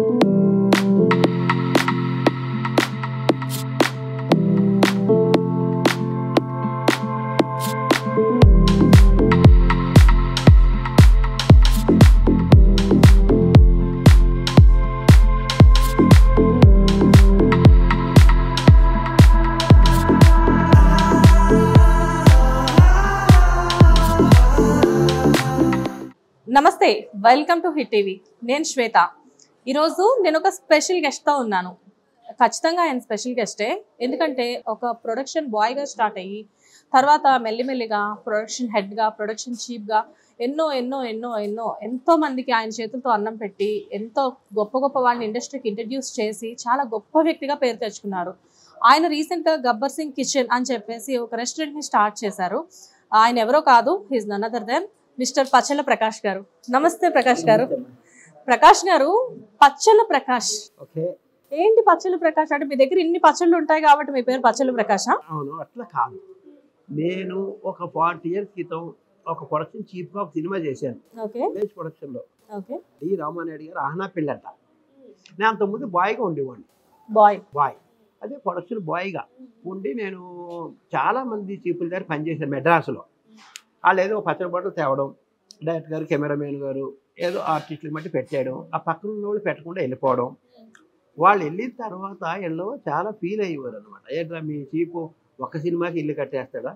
నమస్తే, welcome to hit TV. నేను శ్వేత. ఈరోజు నేను ఒక స్పెషల్ గెస్ట్తో ఉన్నాను. ఖచ్చితంగా ఆయన స్పెషల్ గెస్టే, ఎందుకంటే ఒక ప్రొడక్షన్ బాయ్గా స్టార్ట్ అయ్యి తర్వాత మెల్లిమెల్లిగా ప్రొడక్షన్ హెడ్గా, ప్రొడక్షన్ చీఫ్గా ఎన్నో ఎన్నో ఎన్నో ఎన్నో ఎంతో మందికి ఆయన చేతులతో అన్నం పెట్టి ఎంతో గొప్ప గొప్ప వాళ్ళని ఇండస్ట్రీకి ఇంట్రడ్యూస్ చేసి చాలా గొప్ప వ్యక్తిగా పేరు తెచ్చుకున్నారు. ఆయన రీసెంట్గా గబ్బర్ సింగ్ కిచెన్ అని చెప్పేసి ఒక రెస్టారెంట్ని స్టార్ట్ చేశారు. ఆయన ఎవరో కాదు, he's none other than mister Pachala Prakash garu. నమస్తే ప్రకాష్ గారు. ప్రకాష్ గారు, పచ్చల ప్రకాష్ ఏంటి? పచ్చల ప్రకాష్ అంటే మీ దగ్గర ఇన్ని పచ్చళ్ళు ఉంటాయి కాబట్టి మీ పేరు పచ్చల ప్రకాష్? అవును, అట్లా కాదు. నేను ఒక 40 years క్రితం ఒక ప్రొడక్షన్ చీఫ్ గా ఒక సినిమా చేశాను. ప్రొడక్షన్ లో డి రామానాయుడు గారు ఆహనా పెళ్ళంట. నేను అంతకుముందు బాయ్గా ఉండేవాడిని. బాయ్ అదే ప్రొడక్షన్ బాయ్గా ఉండి నేను చాలా మంది చీఫ్ల దగ్గర పనిచేశాను మెడ్రాస్లో. వాళ్ళు ఏదో పచ్చడి బాటలు తేవడం, డైరెక్టర్ గారు, కెమెరామెన్ గారు ఏదో ఆర్టిస్టులు బట్టి పెట్టేయడం, ఆ పక్కన ఉన్న వాళ్ళు పెట్టకుండా వెళ్ళిపోవడం. వాళ్ళు వెళ్ళిన తర్వాత వీళ్ళు చాలా ఫీల్ అయ్యేవారు అనమాట. ఏంట్రా మీ చీఫ్ ఒక సినిమాకి ఇల్లు కట్టేస్తాడా,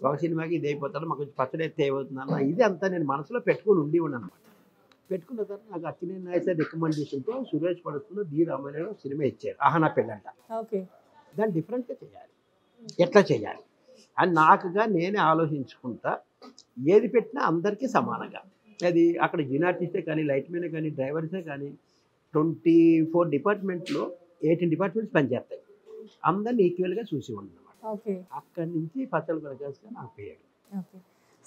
ఒక సినిమాకి ఇది అయిపోతాడా, మాకు కొంచెం పచ్చడి ఎత్తే అయిపోతుందన్న ఇది అంతా నేను మనసులో పెట్టుకుని ఉండేవాడు అనమాట. పెట్టుకున్న తర్వాత నాకు అక్కినేని నాయక్ సార్ రికమెండేషన్తో సురేష్ పడుతున్న డి రామానాయుడు సినిమా ఇచ్చారు, ఆహనా పెళ్ళంట. దాన్ని డిఫరెంట్గా చేయాలి, ఎట్లా చేయాలి అని నాకుగా నేనే ఆలోచించుకుంటా ఏది పెట్టినా అందరికీ సమానంగా. అది అక్కడ జిన్ ఆర్టిస్టే కానీ, లైట్ మెనే కానీ, డ్రైవర్సే కానీ 24 డిపార్ట్మెంట్లో 18 డిపార్ట్మెంట్స్ పనిచేస్తాయి. అందరినీ ఈక్వల్గా చూసి ఉండన్నమాట. అక్కడి నుంచి పచ్చల ప్రకాష్ గారు నాకు పేరు.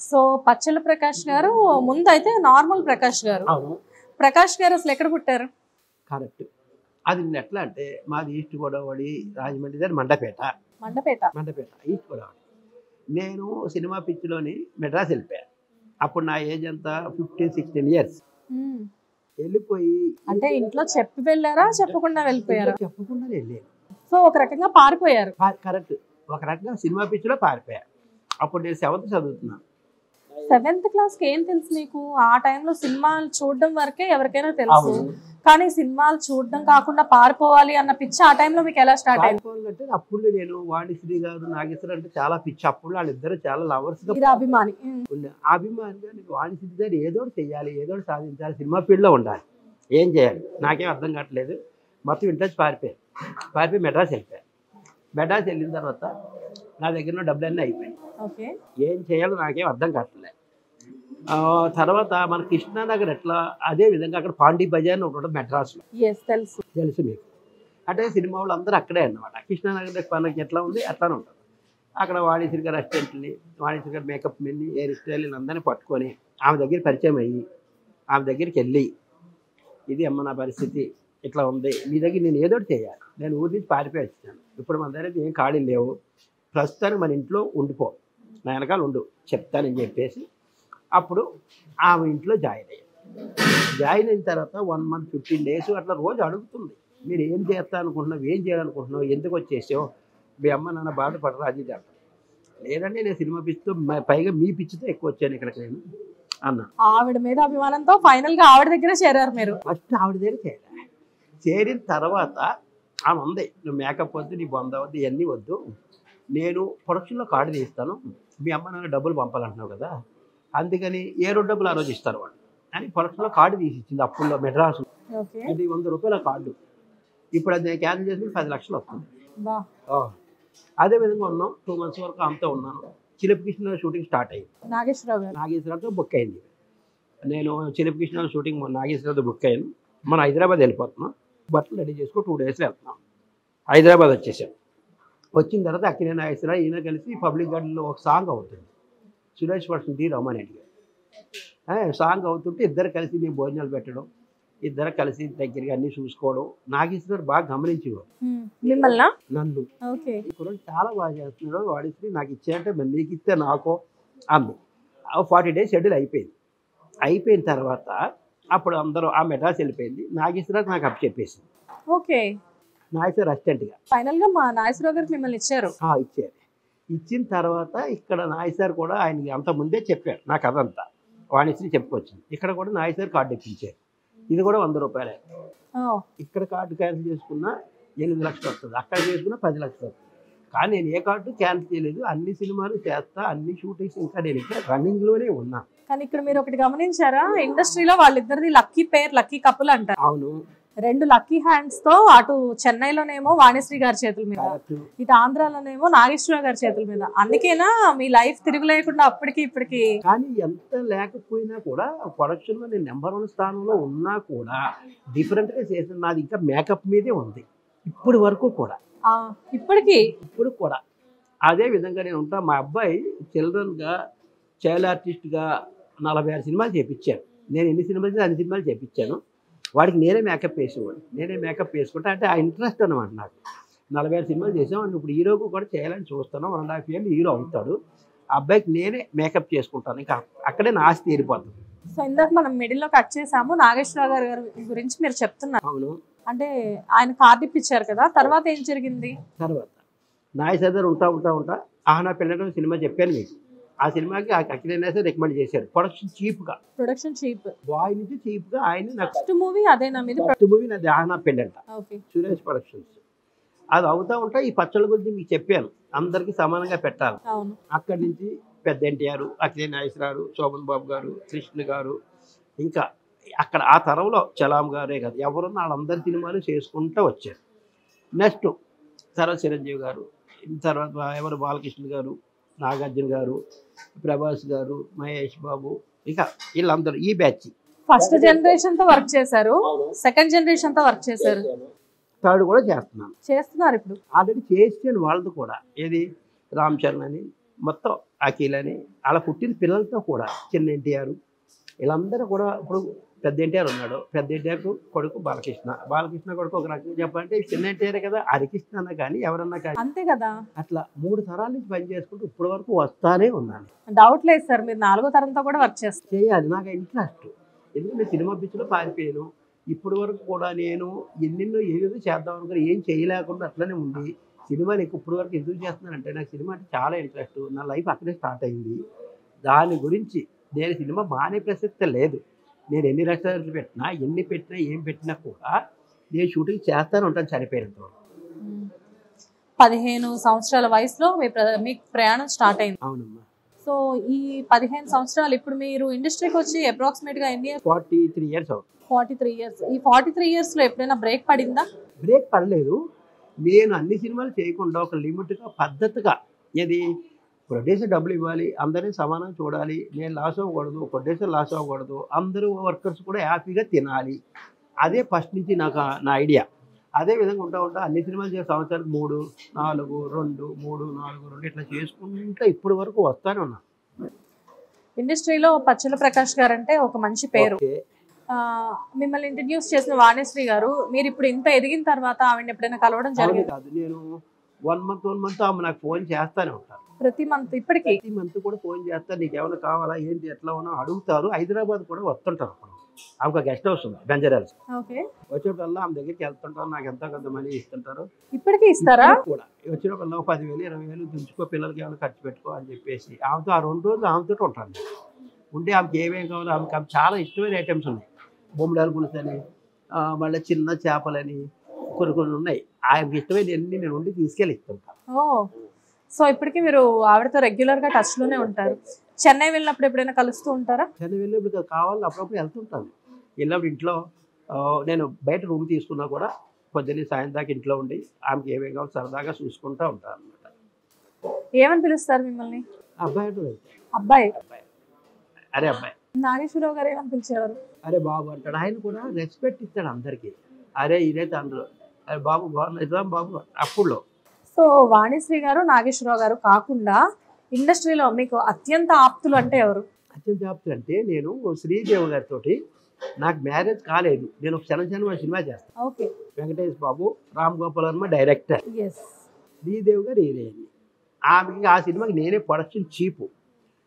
సో పచ్చల ప్రకాష్ గారు ముందు అయితే నార్మల్ ప్రకాష్ గారు. ప్రకాష్ గారు అసలు ఎక్కడ పుట్టారు? కరెక్ట్. అది ఎట్లా అంటే మాది ఈస్ట్ గోదావరి, రాజమండ్రి దగ్గర మండపేట ఈస్ట్ గోదావరి. నేను సినిమా పిచ్చిలోని మెడ్రాస్ వెళ్ళిపోయాను. అప్పుడు నా ఏజ్ అంతా 15-16 years. వెళ్ళిపోయి అంటే ఇంట్లో చెప్పి వెళ్ళారా, చెప్పకుండా వెళ్ళిపోయారా? చెప్పకుండా వెళ్ళాను. సో ఒక రకంగా పారిపోయారు. కరెక్ట్, ఒక రకంగా సినిమా పిచ్చిలో పారిపోయాను. అప్పుడు నేను 7th చదువుతున్నాను. 7th క్లాస్కి ఏం తెలుసు నీకు? ఆ టైంలో సినిమాలు చూడడం వరకే ఎవరికైనా తెలుసు, కానీ సినిమాలు చూడడం కాకుండా పారిపోవాలి అన్న పిచ్చి ఆ టైంలో మీకు ఎలా స్టార్ట్ అయింది? అప్పుడు నేను వాణిశ్రీ గారు, నాగేశ్వర అంటే చాలా పిచ్చి. అప్పుడు వాళ్ళిద్దరు చాలా లవర్స్ అభిమానిగా నేను వాణిశ్రీ గారు ఏదో చెయ్యాలి, ఏదో సాధించాలి, సినిమా ఫీల్డ్లో ఉండాలి, ఏం చేయాలి నాకేం అర్థం కావట్లేదు. మొత్తం ఇంట్రెస్ట్ పారిపోయి మెడ్రాస్ వెళ్ళిపోయాను. మెడ్రాస్ వెళ్ళిన తర్వాత నా దగ్గర డబ్బులన్నీ అయిపోయాయి. ఏం చేయాలో నాకేం అర్థం కావట్లేదు. తర్వాత మన కృష్ణానగర్ ఎట్లా, అదే విధంగా అక్కడ పాండీ బజార్ అని ఒకటి మెడ్రాస్లో తెలుసు మీకు. అంటే సినిమా వాళ్ళు అందరూ అక్కడే అన్నమాట. కృష్ణానగర్ పనికి ఎట్లా ఉంది అట్లానే ఉంటుంది. అక్కడ వాణిశ్రీ గారు అసిస్టెంట్ని, వాణిశ్రీ గారు మేకప్ మెన్ని, హెయిర్ స్టైల్ అందరినీ పట్టుకొని ఆమె దగ్గర పరిచయం అయ్యి ఆమె దగ్గరికి వెళ్ళి ఇది అమ్మ నా పరిస్థితి ఇట్లా ఉంది, మీ దగ్గర నేను ఏదో చేయాలి, నేను ఊరి నుంచి పారిపోయి వచ్చాను, ఇప్పుడు మన దగ్గర ఏం ఖాళీ లేవు, ప్రస్తుతానికి మన ఇంట్లో ఉండిపో, నా వెనకాల ఉండు చెప్తానని చెప్పేసి అప్పుడు ఆమె ఇంట్లో జాయిన్ అయిన తర్వాత 1 month 15 days అట్లా రోజు అడుగుతుంది, మీరు ఏం చేస్తా అనుకుంటున్నావు, ఏం చేయాలనుకుంటున్నావు, ఎందుకు వచ్చేసావు, మీ అమ్మ నాన్న బాధపడరు అది ఇది అంటారు. లేదంటే నేను సినిమా పిచ్చితో, పైగా మీ పిచ్చితో ఎక్కువ వచ్చాను ఇక్కడికి నేను అన్నా. ఆవిడ మీద అభిమానంతో ఫైనల్గా ఆవిడ దగ్గర చేరారు మీరు? ఫస్ట్ ఆవిడ దగ్గర చేరిన తర్వాత ఆమె ఉంది, నువ్వు మేకప్ వద్దు, నీ బొంద వద్దు, ఇవన్నీ వద్దు, నేను ప్రొడక్షన్లో కార్డు తీస్తాను, మీ అమ్మ నాన్న డబ్బులు పంపాలంటున్నావు కదా, అందుకని ఏ 2 డబ్బులు ఆ రోజు ఇస్తారు వాళ్ళు అని ప్రొడక్షన్లో కార్డు తీసి ఇచ్చింది. అప్పుల్లో మెడ్రాస్ ఇది 100 రూపాయల కార్డు. ఇప్పుడు అది నేను క్యాన్సిల్ చేసుకుని 10 లక్షలు వస్తుంది. అదేవిధంగా ఉన్నాం. 2 months వరకు అంతా ఉన్నాను. చిలిపి కృష్ణ షూటింగ్ స్టార్ట్ అయ్యింది. నాగేశ్వరరావుతో బుక్ అయింది. నేను చిలిపి కృష్ణ షూటింగ్ నాగేశ్వరరావుతో బుక్ అయ్యాను. మనం హైదరాబాద్ వెళ్ళిపోతున్నాం, బట్టలు రెడీ చేసుకో, 2 daysలో వెళ్తున్నాం. హైదరాబాద్ వచ్చేసాం. వచ్చిన తర్వాత అక్కినేని నాగేశ్వరరావు ఈయన కలిసి పబ్లిక్ గార్డెన్లో ఒక సాంగ్ అవుతుంది, సురేష్ పడుతుంది డి రామానాయుడు గారు సాంగ్ అవుతుంటే ఇద్దరు కలిసి మేము భోజనాలు పెట్టడం, ఇద్దరు కలిసి దగ్గరగా అన్ని చూసుకోవడం. నాగేశ్వరరావు బాగా గమనించేవాడు నన్ను, ఇప్పుడు చాలా బాగా చేస్తున్నాడు వాడికి, నాకు ఇచ్చాయంటే మరి నీకు ఇస్తే నాకో అంది. 40 days షెడ్యూల్ అయిపోయింది. అయిపోయిన తర్వాత అప్పుడు అందరూ ఆ మెడ్రాస్ వెళ్ళిపోయింది. నాగేశ్వరరావు నాకు అప్పు చెప్పేసింది. ఓకే. నాగేశ్వరరావు అసిస్టెంట్గా ఫైనల్గా మా నాగేశ్వరరావు గారికి మిమ్మల్ని ఇచ్చారు. ఇచ్చారు. ఇచ్చిన తర్వాత ఇక్కడ నాగేశ్వర్ కూడా ఆయనకి అంత ముందే చెప్పాడు నాకు అదంతా వాణిశ్రీ చెప్పుకొచ్చింది. ఇక్కడ కూడా నాగేశ్వర్ కార్డు ఇప్పించారు. ఇది కూడా 100 రూపాయలే. ఇక్కడ కార్డు క్యాన్సిల్ చేసుకున్నా 8 లక్షలు వస్తుంది, అక్కడ చేసుకున్నా 10 లక్షలు వస్తుంది. కానీ నేను ఏ కార్డు క్యాన్సిల్ చేయలేదు. అన్ని సినిమాలు చేస్తా, అన్ని షూటింగ్స్ ఇంకా నేను ఇక్కడ రన్నింగ్లోనే ఉన్నా. కానీ ఇక్కడ మీరు ఒకటి గమనించారా, ఇండస్ట్రీలో వాళ్ళిద్దరిది లక్కీ పేర్, లక్కీ కపుల్ అంటారు. అవును. 2 లక్కీ హ్యాండ్స్ తో అటు చెన్నైలోనేమో వాణిశ్రీ గారి చేతుల మీద, ఇటు ఆంధ్రాలోనేమో నాగేశ్వరరావు గారి చేతుల మీద. అందుకేనా మీ లైఫ్ తిరుగులేకుండా అప్పటికి ఇప్పటికి? కానీ ఎంత లేకపోయినా కూడా ప్రొడక్షన్లో నేను నెంబర్ 1 స్థానంలో ఉన్నా కూడా డిఫరెంట్గా చేసిన నాది ఇంకా మేకప్ మీదే ఉంది ఇప్పుడు వరకు కూడా. ఇప్పుడు కూడా అదే విధంగా నేను ఉంటా. మా అబ్బాయి చిల్డ్రన్గా చైల్డ్ ఆర్టిస్ట్గా 46 సినిమాలు చేయించాను. నేను ఎన్ని సినిమాలు చేసి అన్ని సినిమాలు చేయించాను. వాడికి నేనే మేకప్ వేసేవాడు, నేనే మేకప్ వేసుకుంటా. అంటే ఆ ఇంట్రెస్ట్ అనమాట నాకు. 46 సినిమాలు చేసాం. ఇప్పుడు హీరోకు కూడా చేయాలని చూస్తాను. 1.5 years హీరో అవుతాడు. ఆ అబ్బాయికి నేనే మేకప్ చేసుకుంటాను. ఇంకా అక్కడే నా ఆస్తి తీరిపోతుంది. సో ఇందాక మనం మిడిల్లో కట్ చేసాము. నాగేశ్వరరావు గారి గురించి మీరు చెప్తున్నారు. అవును. అంటే ఆయన కార్డు ఇప్పించారు కదా, తర్వాత ఏం జరిగింది? తర్వాత నాగేశ్వర ఉంటా ఆహనా పెళ్ళడం సినిమా చెప్పాను మీకు. ఆ సినిమాకి అఖిలేనా రికమెండ్ చేశారు. ప్రొడక్షన్ చీప్ బాయ్ నుంచి చీప్గా ఆయన నాకు ఫస్ట్ మూవీ అదేనా మీది? ఫస్ట్ మూవీ నాది ఆహనా పెళ్ళంట, సురేష్ ప్రొడక్షన్స్. అది అవుతా ఈ పచ్చళ్ళ గురించి మీకు చెప్పాను, అందరికీ సమానంగా పెట్టాలి. అక్కడి నుంచి పెద్ద ఎన్టీఆర్, అఖిలే నాగేశ్వరరావు, శోభన్ బాబు గారు, కృష్ణ గారు, ఇంకా అక్కడ ఆ తరంలో చలాం గారే కదా ఎవరున్నా వాళ్ళందరి సినిమాలు చేసుకుంటూ వచ్చారు. నెక్స్ట్ తర్వాత చిరంజీవి గారు, తర్వాత ఎవరు బాలకృష్ణ గారు, నాగార్జున గారు, ప్రభాస్ గారు, మహేష్ బాబు, ఇంకా వీళ్ళందరూ ఈ బ్యాచ్. ఫస్ట్ జనరేషన్ తో వర్క్ చేశారు, సెకండ్ జనరేషన్ తో వర్క్ చేశారు, థర్డ్ కూడా చేస్తున్నారు. ఇప్పుడు ఆల్రెడీ చేసాను వాళ్ళతో కూడా. ఏది రామ్ చరణ్ అని, మొత్తం అఖిల్ అని, అలా పుట్టిన పిల్లలతో కూడా చిన్న ఎన్టీఆర్, వీళ్ళందరూ కూడా. ఇప్పుడు పెద్ద ఎన్టీఆర్ ఉన్నాడు, పెద్ద ఎన్టీఆర్ కొడుకు బాలకృష్ణ కొడుకు ఒక రకంగా చెప్పాలంటే చిన్న ఎన్టీఆర్ కదా, హరికృష్ణ అన్నా కానీ ఎవరన్నా కానీ అంతే కదా. అట్లా 3 తరాల నుంచి పని చేసుకుంటూ ఇప్పటి వరకు వస్తానే ఉన్నాను. డౌట్ లేదు సార్, మీరు 4వ తరంతో కూడా వర్క్ చేయాలి. నాకు ఇంట్రెస్ట్. ఎందుకంటే సినిమా పిచ్చిలో పారిపోయాను. ఇప్పటి వరకు కూడా నేను ఎన్నెన్నో ఏదో చేద్దాం అనుకుని ఏం చేయలేకుండా అట్లనే ఉంది. సినిమాలు ఇప్పటి వరకు ఎందుకు చేస్తున్నానంటే నాకు సినిమా అంటే చాలా ఇంట్రెస్ట్. నా లైఫ్ అక్కడే స్టార్ట్ అయింది. దాని గురించి నేను సినిమా మానే ప్రసక్తే లేదు. నేను ఎన్ని రెస్టారెంట్లు పెట్టినా, ఎన్ని పెట్టినా, ఏం పెట్టినా కూడా నేను షూటింగ్ చేస్తానే ఉంటాను చనిపోయినంత వరకు. 15 సంవత్సరాల వయసులో మీకు ప్రయాణం స్టార్ట్ అయింది. అవునమ్మా. సో ఈ 15 సంవత్సరాలు ఇప్పుడు మీరు ఇండస్ట్రీకి వచ్చి అప్రాక్సిమేట్గా ఎన్ని ఇయర్స్? 43 years అవుతుంది. 43 years. ఈ 43 yearsలో ఎప్పుడైనా బ్రేక్ పడిందా? బ్రేక్ పడలేదు. నేను అన్ని సినిమాలు చేయకుండా ఒక లిమిట్గా పద్ధతిగా, ఏది ప్రొడ్యూసర్ డబ్బులు ఇవ్వాలి, అందరినీ సమానంగా చూడాలి, నేను లాస్ అవ్వకూడదు, ప్రొడ్యూసర్ లాస్ అవ్వకూడదు, అందరూ వర్కర్స్ కూడా హ్యాపీగా తినాలి. అదే ఫస్ట్ నుంచి నాకు నా ఐడియా. అదే విధంగా ఉంటా అన్ని సినిమాలు చేసే సంవత్సరానికి 3, 4, 2, 3, 4, 2 ఇట్లా చేసుకుంటూ ఇప్పటి వరకు వస్తానే ఉన్నా. ఇండస్ట్రీలో పచ్చల ప్రకాష్ గారు అంటే ఒక మంచి పేరు. మిమ్మల్ని ఇంట్రడ్యూస్ చేసిన వాణిశ్రీ గారు, మీరు ఇప్పుడు ఇంత ఎదిగిన తర్వాత ఆవిడ ఎప్పుడైనా కలవడం జరిగింది? కాదు, నేను 1 month ఆమె నాకు ఫోన్ చేస్తానే ఉంటాను. ప్రతి మంత్ ఇప్పటికీ ప్రతి మంత్ కూడా ఫోన్ చేస్తారు. నీకు ఏమైనా కావాలా, ఏంటి, ఎట్లా ఉన్నా అడుగుతారు. హైదరాబాద్ కూడా వస్తుంటారు. ఆమె ఒక గెస్ట్ హౌస్ ఉంది బంజారాల్స్. వచ్చేటల్లా ఆమె దగ్గరికి వెళ్తుంటారు. నాకు ఎంత కొంత మనీ ఇస్తుంటారు. ఇప్పటికీ ఇస్తారా? కూడా వచ్చినప్పుడు 10,000 20,000 తుంచుకో, పిల్లలకి ఏమైనా ఖర్చు పెట్టుకో అని చెప్పేసి ఆమెతో ఆ 2 రోజులు ఆమెతో ఉంటాను. ఉంటే ఆమెకి ఏమేమి కావాలో ఆమెకు చాలా ఇష్టమైన ఐటమ్స్ ఉన్నాయి. బొమ్మడాల పులుసు అని, మళ్ళీ చిన్న చేపలని కొన్ని ఉన్నాయి. ఆమెకి ఇష్టమైన అన్ని నేను ఉండి తీసుకెళ్ళి ఇస్తుంటాను. సో ఇప్పటికీ మీరు ఆవిడతో రెగ్యులర్గా టచ్లోనే ఉంటారు. చెన్నై వెళ్ళినప్పుడు ఎప్పుడైనా కలుస్తూ ఉంటారా? చెన్నై వెళ్ళినప్పుడు కావాలి అప్పుడప్పుడు వెళ్తుంటాను. వెళ్ళినప్పుడు ఇంట్లో నేను బయట రూమ్ తీసుకున్నా కూడా పొద్దున్నే సాయం దాకా ఇంట్లో ఉండి ఆమెకి ఏమేమి కావాలి సరదాగా చూసుకుంటూ ఉంటాను అనమాట. ఏమని పిలుస్తారు మిమ్మల్ని? అబ్బాయి. అబ్బాయి. అరే అబ్బాయి. నాగేశ్వరరావు గారు ఏమని పిలిచేవారు? అరే బాబు అంటాడు. ఆయన కూడా రెస్పెక్ట్ ఇస్తాడు అందరికీ. అరే ఇదైతే అందరూ అరే బాబు బాగున్నాయి బాబు అప్పుడులో. సో వాణిశ్రీ గారు, నాగేశ్వరరావు గారు కాకుండా ఇండస్ట్రీలో మీకు అత్యంత ఆప్తులు అంటే ఎవరు? అత్యంత ఆప్తులు అంటే నేను శ్రీదేవి గారితో నాకు మ్యారేజ్ కాలేదు. నేను ఒక శనివారం సినిమా చేస్తాను. ఓకే. వెంకటేష్ బాబు, రామ్ గోపాల్ వర్మ డైరెక్టర్, శ్రీదేవి గారు హీరోయిన్. ఆమెకి ఆ సినిమాకి నేనే ప్రొడక్షన్ చీపు.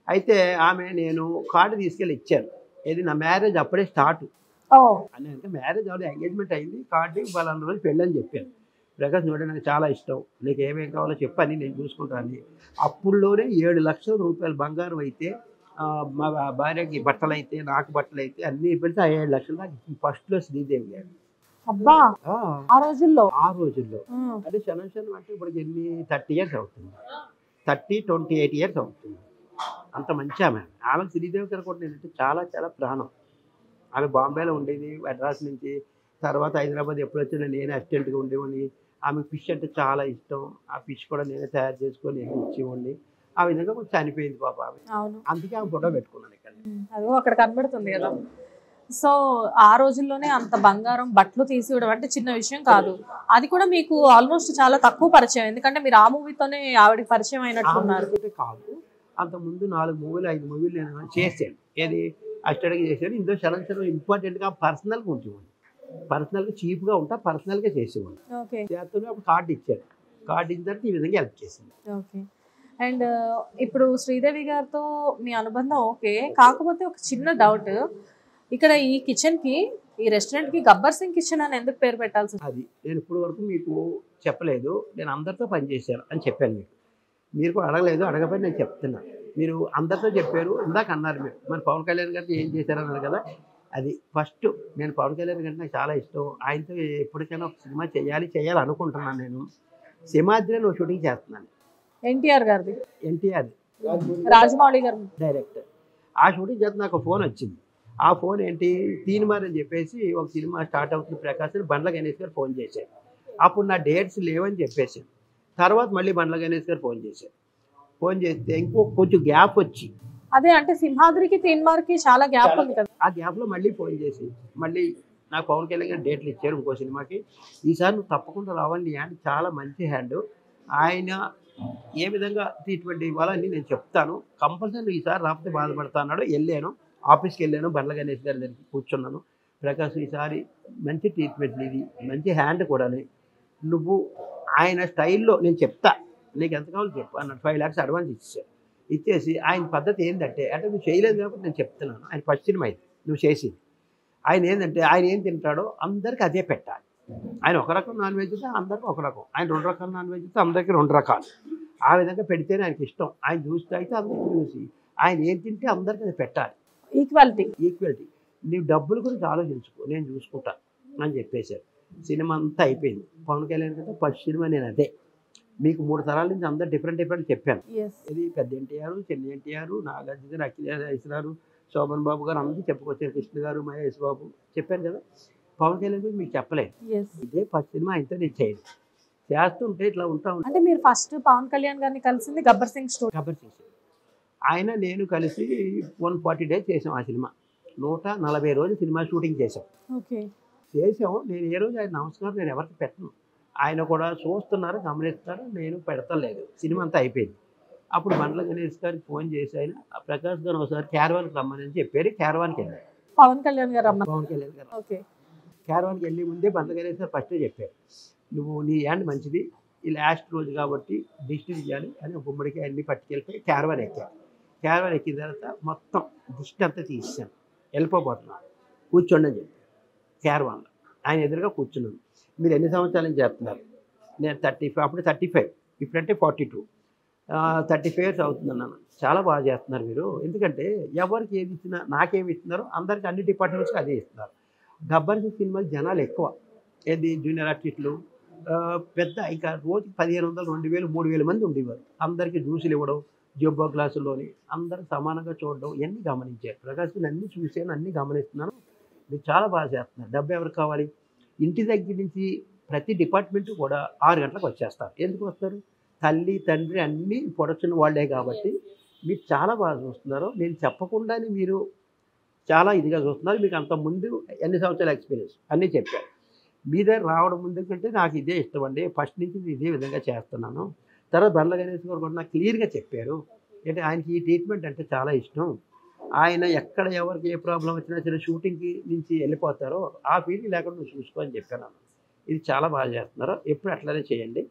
అయితే ఆమె నేను కార్డు తీసుకెళ్ళి ఇచ్చాను. ఇది నా మ్యారేజ్ అప్పుడే స్టార్ట్. ఓ అని అంటే మ్యారేజ్ అవ్వదు, ఎంగేజ్మెంట్ అయింది కాబట్టి వాళ్ళ రోజు పెళ్ళి అని చెప్పాను. ప్రకాష్ చూడండి నాకు చాలా ఇష్టం, నీకు ఏమేమి కావాలో చెప్పని నేను చూసుకుంటాను. అప్పుడులోనే 7 లక్షల రూపాయలు బంగారం అయితే, మా భార్యకి బట్టలు అయితే, నాకు బట్టలు అయితే అన్నీ పెడితే ఆ 7 లక్షలు దాకా ఫస్ట్లో శ్రీదేవి గారు. అబ్బా ఆ రోజుల్లో ఆ రోజుల్లో అంటే శనం అంటే ఇప్పుడు ఎన్ని 30 ఇయర్స్ అవుతుంది, 28 ఇయర్స్ అవుతుంది. అంత మంచి ఆమె. ఆమెకు శ్రీదేవి గారు కూడా నేనంటే చాలా చాలా ప్రాణం. ఆమె బాంబేలో ఉండేది మద్రాస్ నుంచి, తర్వాత హైదరాబాద్ ఎప్పుడు వచ్చినా నేనే అసిస్టెంట్గా ఉండేవాడిని. ఆమె ఫిష్ అంటే చాలా ఇష్టం, ఆ ఫిష్ కూడా నేనే తయారు చేసుకొని నేను ఇచ్చేవాడిని. ఆ విధంగా కొంచెం చనిపోయింది పాప ఆమె. అవును, అందుకే ఆమె ఫోటో పెట్టుకున్నాను ఇక్కడ. అదో అక్కడ కనబడుతుంది కదా. సో ఆ రోజుల్లోనే అంత బంగారం బట్టలు తీసివ్వడం అంటే చిన్న విషయం కాదు. అది కూడా మీకు ఆల్మోస్ట్ చాలా తక్కువ పరిచయం, ఎందుకంటే మీరు ఆ మూవీతోనే ఆవిడకి పరిచయం అయినట్టున్నారు. ఆమె కాదు, అంతకుముందు 4 మూవీలు 5 మూవీలు నేను చేశాను. ఏది అసిస్టెంట్గా చేశాను. ఇందులో శనం ఇంపార్టెంట్గా పర్సనల్గా ఉంచేవాడిని, పర్సనల్గా చీప్గా ఉంటా పర్సనల్గా చేసేవాడిని. ఓకే చేస్తూనే ఒక కార్డు ఇచ్చాడు, కార్డు ఇచ్చిన తర్వాత ఈ విధంగా హెల్ప్ చేసింది. ఓకే. అండ్ ఇప్పుడు శ్రీదేవి గారితో మీ అనుబంధం ఓకే, కాకపోతే ఒక చిన్న డౌట్, ఇక్కడ ఈ కిచెన్కి, ఈ రెస్టారెంట్కి గబ్బర్ సింగ్ కిచెన్ అని ఎందుకు పేరు పెట్టాల్సి? అది నేను ఇప్పుడు వరకు మీకు చెప్పలేదు. నేను అందరితో పనిచేశాను అని చెప్పాను మీకు. మీరు కూడా అడగలేదు, అడగకపోతే నేను చెప్తున్నాను. మీరు అందరితో చెప్పారు, ఇందాక అన్నారు మీరు మరి పవన్ కళ్యాణ్ గారితో ఏం చేశారన్నారు కదా. అది ఫస్ట్ నేను పవన్ కళ్యాణ్ గారికి నాకు చాలా ఇష్టం. ఆయనతో ఎప్పటికైనా ఒక సినిమా చేయాలి అనుకుంటున్నాను. నేను సింహాద్రిలో షూటింగ్ చేస్తున్నాను. ఎన్టీఆర్ గారిది, ఎన్టీఆర్ రాజమౌళి గారు డైరెక్టర్. ఆ షూటింగ్ చేస్తే నాకు ఫోన్ వచ్చింది. ఆ ఫోన్ ఏంటి, తీన్మార్ అని చెప్పేసి ఒక సినిమా స్టార్ట్ అవుతుంది ప్రకాశ్ అని బండ్ల గణేష్ గారు ఫోన్ చేశారు. అప్పుడు నా డేట్స్ లేవని చెప్పేసాను. తర్వాత మళ్ళీ బండ్ల గణేష్ గారు ఫోన్ చేశారు. ఫోన్ చేస్తే ఇంకో కొంచెం గ్యాప్ వచ్చి, అదే అంటే సింహాద్రికి తీన్మార్కి చాలా గ్యాప్ ఉంది కదా, ఆ గ్యాప్లో మళ్ళీ ఫోన్ చేసి మళ్ళీ నాకు పవన్ కళ్యాణ్ గారు డేట్లు ఇచ్చారు ఇంకో సినిమాకి. ఈసారి నువ్వు తప్పకుండా రావాలి, నీ హ్యాండ్ చాలా మంచి హ్యాండ్, ఆయన ఏ విధంగా ట్రీట్మెంట్ ఇవ్వాలని నేను చెప్తాను, కంపల్సరీ ఈసారి రాకపోతే బాధపడతా అన్నాడు. వెళ్ళాను, ఆఫీస్కి వెళ్ళాను, బండ్ల గణేష్ గారి దగ్గరికి కూర్చున్నాను. ప్రకాష్ ఈసారి మంచి ట్రీట్మెంట్ ఇది, మంచి హ్యాండ్ కూడా, నువ్వు ఆయన స్టైల్లో నేను చెప్తా, నీకు ఎంత కావాలో చెప్పు అన్నాడు. 5 lakhs అడ్వాన్స్ ఇచ్చేసి ఆయన పద్ధతి ఏంటంటే, అంటే నువ్వు చేయలేదు కాబట్టి నేను చెప్తున్నాను, ఆయన ఫస్ట్ సినిమా అయితే నువ్వు చేసింది. ఆయన ఏంటంటే ఆయన ఏం తింటాడో అందరికీ అదే పెట్టాలి. ఆయన ఒక రకం నాన్ వెజ్ అయితే అందరికీ ఒక రకం, ఆయన 2 రకాల నాన్ వెజ్ అయితే అందరికీ 2 రకాలు. ఆ విధంగా పెడితేనే ఆయనకి ఇష్టం. ఆయన చూస్తే అయితే అందరికీ చూసి ఆయన ఏం తింటే అందరికీ అది పెట్టాలి. ఈక్వాలిటీ. నీవు డబ్బుల గురించి ఆలోచించుకో, నేను చూసుకుంటా అని చెప్పేశారు. సినిమా అంతా అయిపోయింది. పవన్ కళ్యాణ్ గారితో ఫస్ట్ సినిమా నేను అదే. మీకు 3 తరాల నుంచి అందరు డిఫరెంట్ చెప్పాను. ఇది పెద్ద ఎన్టీఆర్, చిన్న ఎన్టీఆర్, నాగార్జున, అఖిలేశ్వరరావు, శోభన్ బాబు గారు అందరూ చెప్పుకొచ్చారు, కృష్ణ గారు, మహేష్ బాబు చెప్పాను కదా. పవన్ కళ్యాణ్ గురించి మీకు చెప్పలేదు. ఇదే ఫస్ట్ సినిమా ఆయనతో నేను చేయండి చేస్తుంటే ఇట్లా ఉంటా. అంటే మీరు ఫస్ట్ పవన్ కళ్యాణ్ గారిని కలిసింది గబ్బర్ సింగ్ స్టోరీ. గబ్బర్ సింగ్ ఆయన నేను కలిసి 140 days చేసాం. ఆ సినిమా 140 రోజులు సినిమా షూటింగ్ చేసాం. నేను ఏ రోజు ఆయన నమస్కారం నేను ఎవరికి పెట్టను. ఆయన కూడా చూస్తున్నారు, గమనిస్తున్నారు, నేను పెడతలేదు. సినిమా అంతా అయిపోయింది. అప్పుడు బండ్ల గణేష్ గారికి ఫోన్ చేసి ఆయన ప్రకాష్ గారు ఒకసారి క్యారవాన్కి రమ్మని చెప్పారు. క్యారవాన్కి వెళ్ళారు పవన్ కళ్యాణ్ గారు. క్యారవాన్కి వెళ్ళి ముందే బండ్ల గణేష్ గారు ఫస్టే చెప్పారు, నువ్వు నీ హ్యాండ్ మంచిది, ఈ లాస్ట్ రోజు కాబట్టి దిష్టి తీయాలి అని గుమ్మడికి అన్ని పట్టుకెళ్ళిపోయి క్యారవాన్ ఎక్కాను. క్యారవాన్ ఎక్కిన తర్వాత మొత్తం దిష్టి అంతా తీసాను. వెళ్ళిపోబోతున్నాను, కూర్చోండి అని చెప్పి క్యారవాన్లో ఆయన ఎదురుగా కూర్చున్నాను. మీరు ఎన్ని సంవత్సరాల నుంచి చేస్తున్నారు? నేను 35, అప్పుడు 35, ఇప్పుడంటే 42, 35 years అవుతుందన్నాను. చాలా బాగా చేస్తున్నారు మీరు, ఎందుకంటే ఎవరికి ఏది ఇచ్చినా నాకేమి ఇస్తున్నారో అందరికీ అన్ని డిపార్ట్మెంట్స్కి అదే ఇస్తున్నారు. గబ్బర్ సింగ్ సినిమాకి జనాలు ఎక్కువ, ఏది జూనియర్ ఆర్టిస్టులు పెద్ద, ఇంకా రోజుకి 1500, 2000, 3000 మంది ఉండేవారు. అందరికీ జ్యూసులు ఇవ్వడం, జబ్బో గ్లాసుల్లోని అందరూ సమానంగా చూడడం, ఇవన్నీ గమనించారు. ప్రకాష్కి అన్నీ చూసాను, అన్నీ గమనిస్తున్నాను. మీరు చాలా బాగా చేస్తున్నారు. డబ్బు ఎవరికి కావాలి? ఇంటి దగ్గర నుంచి ప్రతి డిపార్ట్మెంట్ కూడా 6 గంటలకు వచ్చేస్తారు. ఎందుకు వస్తారు? తల్లి తండ్రి అన్నీ ప్రొడక్షన్ వాళ్ళే కాబట్టి మీరు చాలా బాగా చూస్తున్నారు. నేను చెప్పకుండానే మీరు చాలా ఇదిగా చూస్తున్నారు. మీకు అంత ముందు ఎన్ని సంవత్సరాల ఎక్స్పీరియన్స్ అన్నీ చెప్పారు. మీ దగ్గర రావడం ముందు కంటే నాకు ఇదే ఇష్టం అండి, ఫస్ట్ నుంచి ఇదే విధంగా చేస్తున్నాను. తర్వాత బండ్ల గణేష్ గారు కూడా నాకు క్లియర్గా చెప్పారు, అంటే ఆయనకి ఈ ట్రీట్మెంట్ అంటే చాలా ఇష్టం. ఆయన ఎక్కడ ఎవరికి ఏ ప్రాబ్లం వచ్చినా సరే షూటింగ్కి నుంచి వెళ్ళిపోతారో ఆ ఫీలింగ్ లేకుండా నువ్వు చూసుకో అని చెప్పాను. ఇది చాలా బాగా చేస్తున్నారు, ఎప్పుడు అట్లనే చేయండి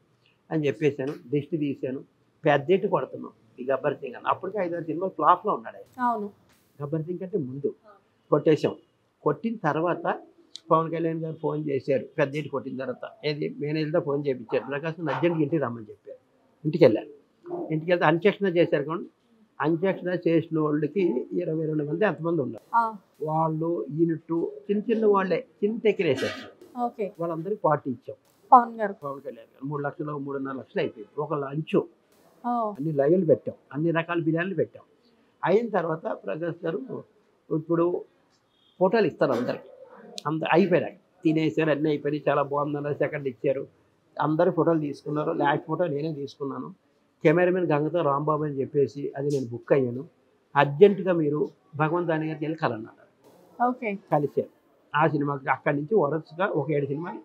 అని చెప్పేశాను. దిష్టి తీసాను, పెద్దెట్టు కొడుతున్నాం ఈ గబ్బర్ సింగ్ అని. అప్పటికే 5-6 సినిమాలు ఫ్లాప్లో ఉన్నాడు ఆయన. అవును, గబ్బర్ సింగ్ కంటే ముందు కొట్టేశాం. కొట్టిన తర్వాత పవన్ కళ్యాణ్ గారు ఫోన్ చేశారు, పెద్ద కొట్టిన తర్వాత ఏది మేనేజర్తో ఫోన్ చేయించారు, ప్రకాశం అర్జెంట్గా ఇంటికి రమ్మని చెప్పారు. ఇంటికి వెళ్ళారు. ఇంటికి వెళ్తే అంత్యక్షణ చేశారు కానీ అంత్యక్షణ చేసిన వాళ్ళకి 22 మంది ఎంతమంది ఉన్నారు. వాళ్ళు యూనిట్ చిన్న వాళ్ళే, చిన్న టెక్రేసారు. వాళ్ళందరికీ పార్టీ ఇచ్చాం. పవన్ కళ్యాణ్ గారు 3 లక్షలు 3.5 లక్షలు అయిపోయింది. ఒక లంచ్, అన్ని లైవ్లు పెట్టాం, అన్ని రకాల బిర్యానీలు పెట్టాం. అయిన తర్వాత ప్రకాష్ గారు ఇప్పుడు ఫోటోలు ఇస్తారు అందరికి, అయిపోయారు, తినేసారు, అన్నీ అయిపోయి చాలా బాగుందన్నారు. సెకండ్ ఇచ్చారు, అందరూ ఫోటోలు తీసుకున్నారు. లాస్ట్ ఫోటో నేనే తీసుకున్నాను. కెమెరామెన్ గంగతో రాంబాబు అని చెప్పేసి అది నేను బుక్ అయ్యాను. అర్జెంటుగా మీరు భగవంత్ దాని గారికి వెళ్ళి కలన్నారు. కలిశారు. ఆ సినిమాకి అక్కడి నుంచి వరుసగా ఒక 7 సినిమాలు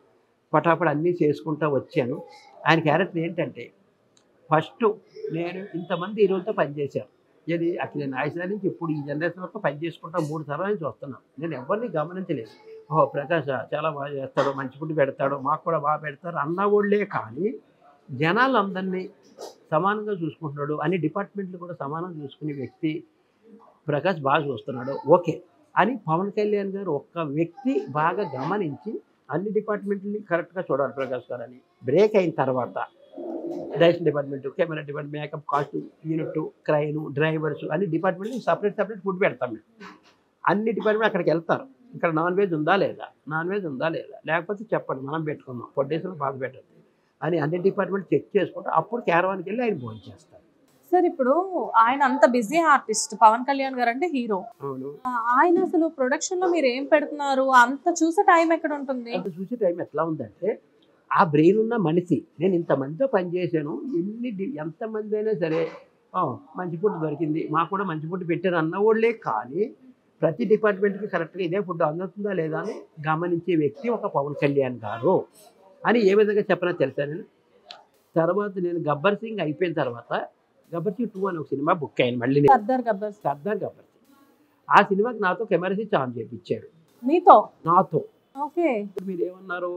పటాపట అన్నీ చేసుకుంటూ వచ్చాను. ఆయన క్యారెక్టర్ ఏంటంటే, ఫస్ట్ నేను ఇంతమంది హీరోలతో పనిచేశాను. ఇది అక్కడ నాయకుడి నుంచి ఇప్పుడు ఈ జనరేషన్ వరకు పని చేసుకుంటా 3 తరాల నుంచి వస్తున్నాను. నేను ఎవరిని గమనించలేదు. ఓహో ప్రకాష్ చాలా బాగా చేస్తాడు, మంచి ఫుడ్ పెడతాడు, మాకు కూడా బాగా పెడతారు అన్నవాళ్ళే కానీ జనాలందరినీ సమానంగా చూసుకుంటున్నాడు, అన్ని డిపార్ట్మెంట్లు కూడా సమానంగా చూసుకునే వ్యక్తి ప్రకాష్ బాగా చూస్తున్నాడు ఓకే అని పవన్ కళ్యాణ్ గారు ఒక్క వ్యక్తి బాగా గమనించి అన్ని డిపార్ట్మెంట్ని కరెక్ట్గా చూడాలి ప్రకాష్ గారు అని. బ్రేక్ అయిన తర్వాత direction department, camera department, makeup, costume unit, crane, drivers అన్ని డిపార్ట్మెంట్ సపరేట్ ఫుడ్ పెడతాం మేము. అన్ని డిపార్ట్మెంట్ అక్కడికి వెళ్తారు. ఇక్కడ నాన్ వెజ్ ఉందా లేదా, లేకపోతే చెప్పండి మనం పెట్టుకుందాం, పొడ్డేసులో బాధ పెట్టండి అని అన్ని డిపార్ట్మెంట్ చెక్ చేసుకుంటే అప్పుడు క్యారవాన్కి వెళ్ళి ఆయన భోజనం చేస్తారు. సార్ ఇప్పుడు ఆయన అంత బిజీ ఆర్టిస్ట్, పవన్ కళ్యాణ్ గారు అంటే హీరో, ఆయన అసలు ప్రొడక్షన్ లో మీరు ఏం పెడుతున్నారు, అంత చూసే టైం ఎక్కడ ఉంటుంది? అంత చూసే టైం ఎట్లా ఉందంటే, ఆ బ్రెయిన్ ఉన్న మనిషి, నేను ఇంతమందితో పనిచేశాను, ఎంతమంది అయినా సరే మంచి ఫుడ్ దొరికింది, మాకు కూడా మంచి ఫుడ్ పెట్టారు అన్నవాళ్ళే కానీ ప్రతి డిపార్ట్మెంట్కి కరెక్ట్గా ఇదే ఫుడ్ అందుతుందా లేదా అని గమనించే వ్యక్తి ఒక పవన్ కళ్యాణ్ గారు అని ఏ విధంగా చెప్పనా తెలుసా. నేను తర్వాత నేను గబ్బర్ సింగ్ అయిపోయిన తర్వాత గబ్బర్ సింగ్ 2 అని ఒక సినిమా బుక్ అయ్యాను మళ్ళీ. సర్దార్ గబ్బర్ సింగ్. ఆ సినిమాకి నాతో కెమెరా ఛాన్స్ చేయించారు. నాతో. మీరు ఏమన్నారు,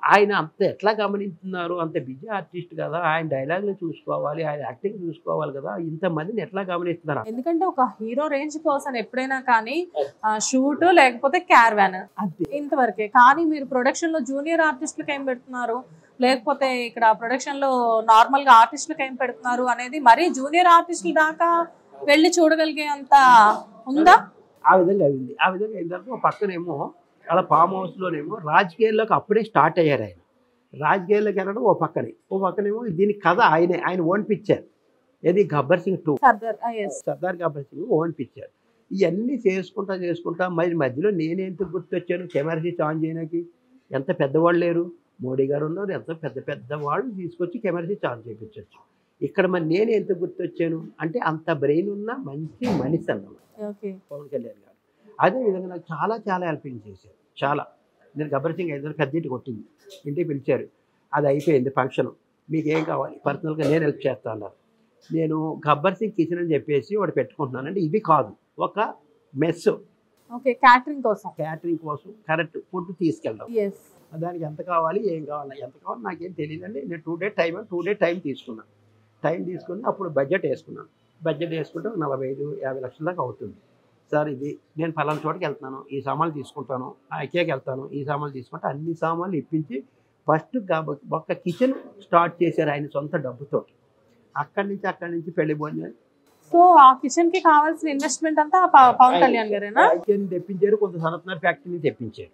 ఆయన అంత ఎట్లా గమనిస్తున్నారు, అంత బిజీ ఆర్టిస్ట్ కదా, ఆయన డైలాగులు చూసుకోవాలి, ఆయన యాక్టింగ్ చూసుకోవాలి కదా, ఇంతమందిని ఎట్లా గమనిస్తున్నారు? ఎందుకంటే ఒక హీరో రేంజ్ పర్సన్ ఎప్పుడైనా కానీ షూట్ లేకపోతే క్యారవాన్ ఇంతవరకే, కానీ మీరు ప్రొడక్షన్ లో జూనియర్ ఆర్టిస్టులకు ఏం పెడుతున్నారు, లేకపోతే ఇక్కడ ప్రొడక్షన్ లో నార్మల్ గా ఆర్టిస్టులకు ఏం పెడుతున్నారు అనేది మరీ జూనియర్ ఆర్టిస్టుల దాకా వెళ్ళి చూడగలిగే అంత ఉందా? ఆ విధంగా అయింది. ఆ విధంగా అయిన తర్వాత పక్కనేమో అలా ఫామ్ హౌస్లోనేమో రాజకీయాల్లోకి అప్పుడే స్టార్ట్ అయ్యారు ఆయన. రాజకీయాల్లోకి వెళ్ళడం ఓ పక్కనేమో దీని కథ ఆయన ఓన్ పిక్చర్, ఏది గబ్బర్ సింగ్ 2, సర్దార్ గబ్బర్ సింగ్ ఓన్ పిక్చర్. ఇవన్నీ చేసుకుంటా మరి మధ్యలో నేనెందుకు గుర్తొచ్చాను కెమెరా ఆన్ చేయడానికి? ఎంత పెద్దవాళ్ళు లేరు, మోడీ గారు ఉన్నారు, ఎంత పెద్ద వాళ్ళు తీసుకొచ్చి కెమెరా ఆన్ చేయించవచ్చు. ఇక్కడ మరి నేను ఎంత గుర్తొచ్చాను అంటే అంత బ్రెయిన్ ఉన్న మంచి మనిషి అన్నమాట పవన్ కళ్యాణ్ గారు. అదేవిధంగా నాకు చాలా హెల్పింగ్ చేశారు. చాలా. నేను గబ్బర్ సింగ్ అయితే పెద్ద ఇంటికి కొట్టింది, ఇంటికి పిలిచారు, అది అయిపోయింది ఫంక్షన్, మీకు ఏం కావాలి పర్సనల్గా నేను హెల్ప్ చేస్తా అన్నారు. నేను గబ్బర్ సింగ్ కిచెన్ అని చెప్పేసి ఒకటి పెట్టుకుంటున్నాను. అంటే ఇది కాదు, ఒక మెస్, క్యాటరింగ్ కోసం కరెక్ట్ ఫుడ్ తీసుకెళ్ళడం. దానికి ఎంత కావాలి ఏం కావాలి నాకేం తెలియదండి. నేను 2 డే టైం తీసుకున్నాను. అప్పుడు బడ్జెట్ వేసుకుంటే 45-50 లక్షల దాకా అవుతుంది. సార్ ఇది నేను ఫలానా చోటుకి వెళ్తున్నాను, ఈ సామాన్లు తీసుకుంటాను, ఐకేకి వెళ్తాను, ఈ సామాన్లు తీసుకుంటే అన్ని సామాన్లు ఇప్పించి ఫస్ట్ ఒక్క కిచెన్ స్టార్ట్ చేశారు ఆయన సొంత డబ్బుతో. అక్కడి నుంచి పెళ్లి భోజనాలు. సో ఆ కిచెన్ కి కావాల్సిన ఇన్వెస్ట్మెంట్ అంతా పవన్ కళ్యాణ్ గారేనా? కిచెన్ తెప్పించారు, కొంత సనత్నర్ ఫ్యాక్టరీని తెప్పించారు.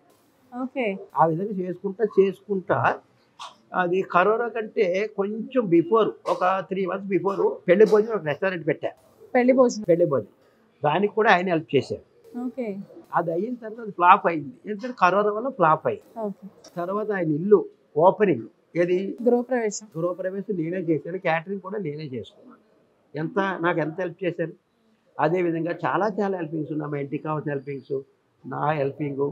ఆ విధంగా చేసుకుంటా అది కరోనా కంటే కొంచెం బిఫోర్, ఒక 3 months బిఫోర్ పెళ్లి భోజనం ఒక రెస్టారెంట్ పెట్టారు. పెళ్లి భోజనం దానికి కూడా ఆయన హెల్ప్ చేశారు. అది అయిన తర్వాత అది ఫ్లాప్ అయింది, ఎందుకంటే కరోనా వల్ల ఫ్లాప్ అయింది. తర్వాత ఆయన ఇల్లు ఓపెనింగ్, ఏది గృహప్రవేశం నేనే చేశాను, క్యాటరింగ్ కూడా నేనే చేసుకున్నాను. నాకు ఎంత హెల్ప్ చేశారు. అదేవిధంగా చాలా హెల్పింగ్స్ ఉన్నాయి. మా ఇంటికి కావాల్సిన హెల్పింగ్స్, నా హెల్పింగ్,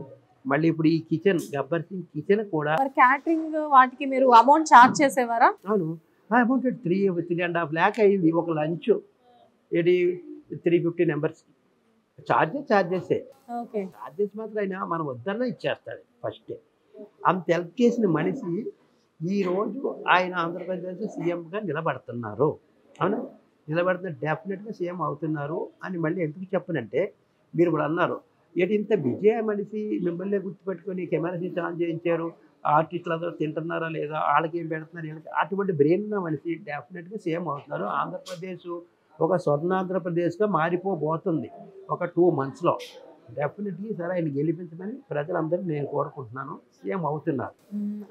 మళ్ళీ ఇప్పుడు ఈ కిచెన్ గబ్బర్ సింగ్ కిచెన్ కూడా క్యాటరింగ్ వాటికి మీరు అమౌంట్ చార్జ్ చేసేవారా? అవును, అమౌంట్ 3.5 lakh అయింది. ఒక లంచ్ ఇది 350 members చార్జెస్ మాత్రం అయినా మనం వద్దన్నా ఇచ్చేస్తాడు ఫస్ట్. అంత హెల్ప్ చేసిన మనిషి ఈరోజు ఆయన ఆంధ్రప్రదేశ్ సీఎంగా నిలబడుతున్నారు. అవునా, డెఫినెట్గా సీఎం అవుతున్నారు అని మళ్ళీ ఎందుకు చెప్పనంటే, మీరు ఇప్పుడు అన్నారు ఏంటి ఇంత బిజీ మనిషి మిమ్మల్ని గుర్తుపెట్టుకొని కెమెరా సీట్ ఆన్ చేయించారు, ఆర్టిస్టులు అందరూ తింటున్నారా లేదా, వాళ్ళకి ఏం పెడుతున్నారు వీళ్ళకి, అటువంటి బ్రెయిన్ ఉన్న మనిషి డెఫినెట్గా సేమ్ అవుతున్నారు. ఆంధ్రప్రదేశ్ ఒక స్వర్ణాంధ్రప్రదేశ్గా మారిపోబోతుంది ఒక 2 monthsలో. డెఫినెట్లీ సార్ ఆయన గెలిపించమని ప్రజలందరూ నేను కోరుకుంటున్నాను. సేమ్ అవుతున్నారు.